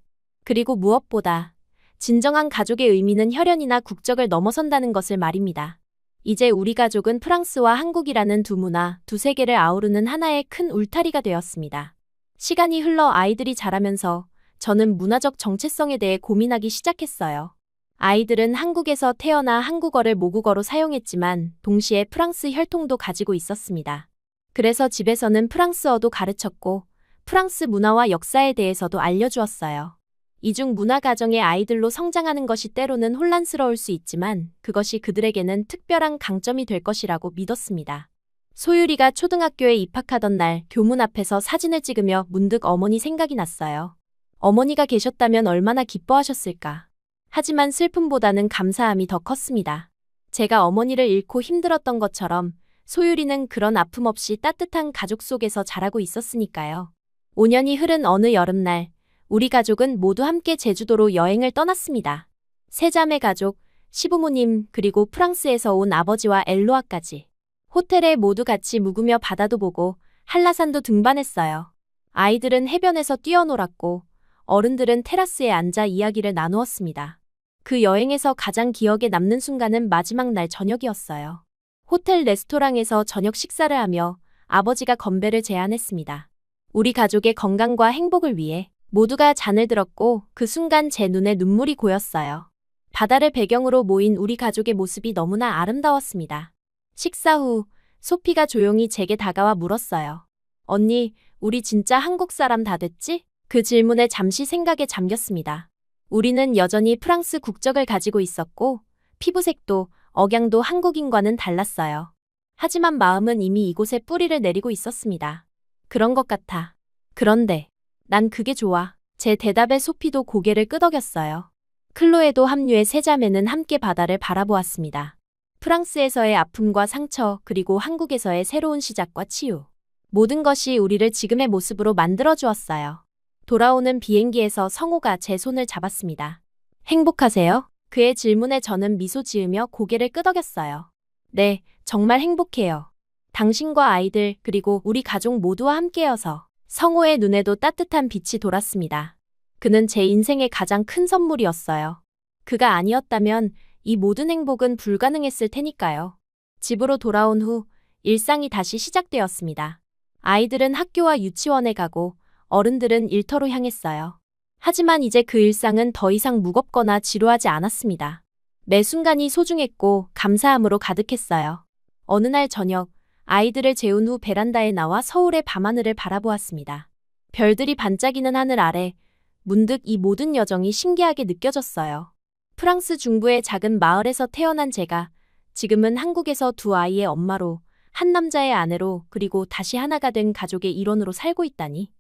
그리고 무엇보다 진정한 가족의 의미는 혈연이나 국적을 넘어선다는 것을 말입니다. 이제 우리 가족은 프랑스와 한국이라는 두 문화, 두 세계를 아우르는 하나의 큰 울타리가 되었습니다. 시간이 흘러 아이들이 자라면서 저는 문화적 정체성에 대해 고민하기 시작했어요. 아이들은 한국에서 태어나 한국어를 모국어로 사용했지만 동시에 프랑스 혈통도 가지고 있었습니다. 그래서 집에서는 프랑스어도 가르쳤고 프랑스 문화와 역사에 대해서도 알려주었어요. 이중 문화 가정의 아이들로 성장하는 것이 때로는 혼란스러울 수 있지만 그것이 그들에게는 특별한 강점이 될 것이라고 믿었습니다. 소율이가 초등학교에 입학하던 날 교문 앞에서 사진을 찍으며 문득 어머니 생각이 났어요. 어머니가 계셨다면 얼마나 기뻐하셨을까. 하지만 슬픔보다는 감사함이 더 컸습니다. 제가 어머니를 잃고 힘들었던 것처럼 소율이는 그런 아픔 없이 따뜻한 가족 속에서 자라고 있었으니까요. 5년이 흐른 어느 여름날 우리 가족은 모두 함께 제주도로 여행을 떠났습니다. 세자매 가족, 시부모님, 그리고 프랑스에서 온 아버지와 엘로아까지. 호텔에 모두 같이 묵으며 바다도 보고 한라산도 등반했어요. 아이들은 해변에서 뛰어놀았고 어른들은 테라스에 앉아 이야기를 나누었습니다. 그 여행에서 가장 기억에 남는 순간은 마지막 날 저녁이었어요. 호텔 레스토랑에서 저녁 식사를 하며 아버지가 건배를 제안했습니다. 우리 가족의 건강과 행복을 위해. 모두가 잔을 들었고 그 순간 제 눈에 눈물이 고였어요. 바다를 배경으로 모인 우리 가족의 모습이 너무나 아름다웠습니다. 식사 후 소피가 조용히 제게 다가와 물었어요. 언니, 우리 진짜 한국 사람 다 됐지? 그 질문에 잠시 생각에 잠겼습니다. 우리는 여전히 프랑스 국적을 가지고 있었고 피부색도 억양도 한국인과는 달랐어요. 하지만 마음은 이미 이곳에 뿌리를 내리고 있었습니다. 그런 것 같아. 그런데 난 그게 좋아. 제 대답에 소피도 고개를 끄덕였어요. 클로에도 합류해 세 자매는 함께 바다를 바라보았습니다. 프랑스에서의 아픔과 상처, 그리고 한국에서의 새로운 시작과 치유. 모든 것이 우리를 지금의 모습으로 만들어주었어요. 돌아오는 비행기에서 성호가 제 손을 잡았습니다. 행복하세요? 그의 질문에 저는 미소 지으며 고개를 끄덕였어요. 네, 정말 행복해요. 당신과 아이들, 그리고 우리 가족 모두와 함께여서. 성호의 눈에도 따뜻한 빛이 돌았습니다. 그는 제 인생의 가장 큰 선물이었어요. 그가 아니었다면 이 모든 행복은 불가능했을 테니까요. 집으로 돌아온 후 일상이 다시 시작되었습니다. 아이들은 학교와 유치원에 가고 어른들은 일터로 향했어요. 하지만 이제 그 일상은 더 이상 무겁거나 지루하지 않았습니다. 매 순간이 소중했고 감사함으로 가득했어요. 어느 날 저녁, 아이들을 재운 후 베란다에 나와 서울의 밤하늘을 바라보았습니다. 별들이 반짝이는 하늘 아래 문득 이 모든 여정이 신기하게 느껴졌어요. 프랑스 중부의 작은 마을에서 태어난 제가 지금은 한국에서 두 아이의 엄마로, 한 남자의 아내로, 그리고 다시 하나가 된 가족의 일원으로 살고 있다니.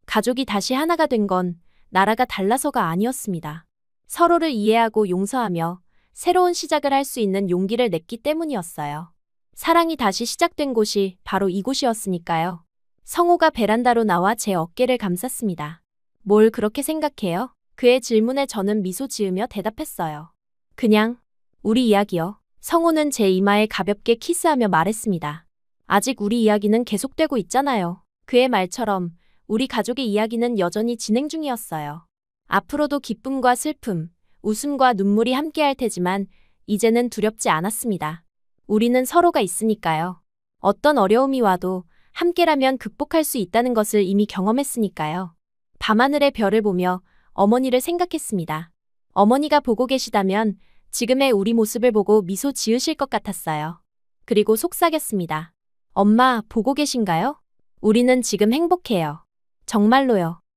가족이 다시 하나가 된 건 나라가 달라서가 아니었습니다. 서로를 이해하고 용서하며 새로운 시작을 할 수 있는 용기를 냈기 때문이었어요. 사랑이 다시 시작된 곳이 바로 이곳이었으니까요. 성호가 베란다로 나와 제 어깨를 감쌌습니다. 뭘 그렇게 생각해요? 그의 질문에 저는 미소 지으며 대답했어요. 그냥 우리 이야기요. 성호는 제 이마에 가볍게 키스하며 말했습니다. 아직 우리 이야기는 계속되고 있잖아요. 그의 말처럼 우리 가족의 이야기는 여전히 진행 중이었어요. 앞으로도 기쁨과 슬픔, 웃음과 눈물이 함께할 테지만 이제는 두렵지 않았습니다. 우리는 서로가 있으니까요. 어떤 어려움이 와도 함께라면 극복할 수 있다는 것을 이미 경험했으니까요. 밤하늘의 별을 보며 어머니를 생각했습니다. 어머니가 보고 계시다면 지금의 우리 모습을 보고 미소 지으실 것 같았어요. 그리고 속삭였습니다. 엄마, 보고 계신가요? 우리는 지금 행복해요. 정말로요.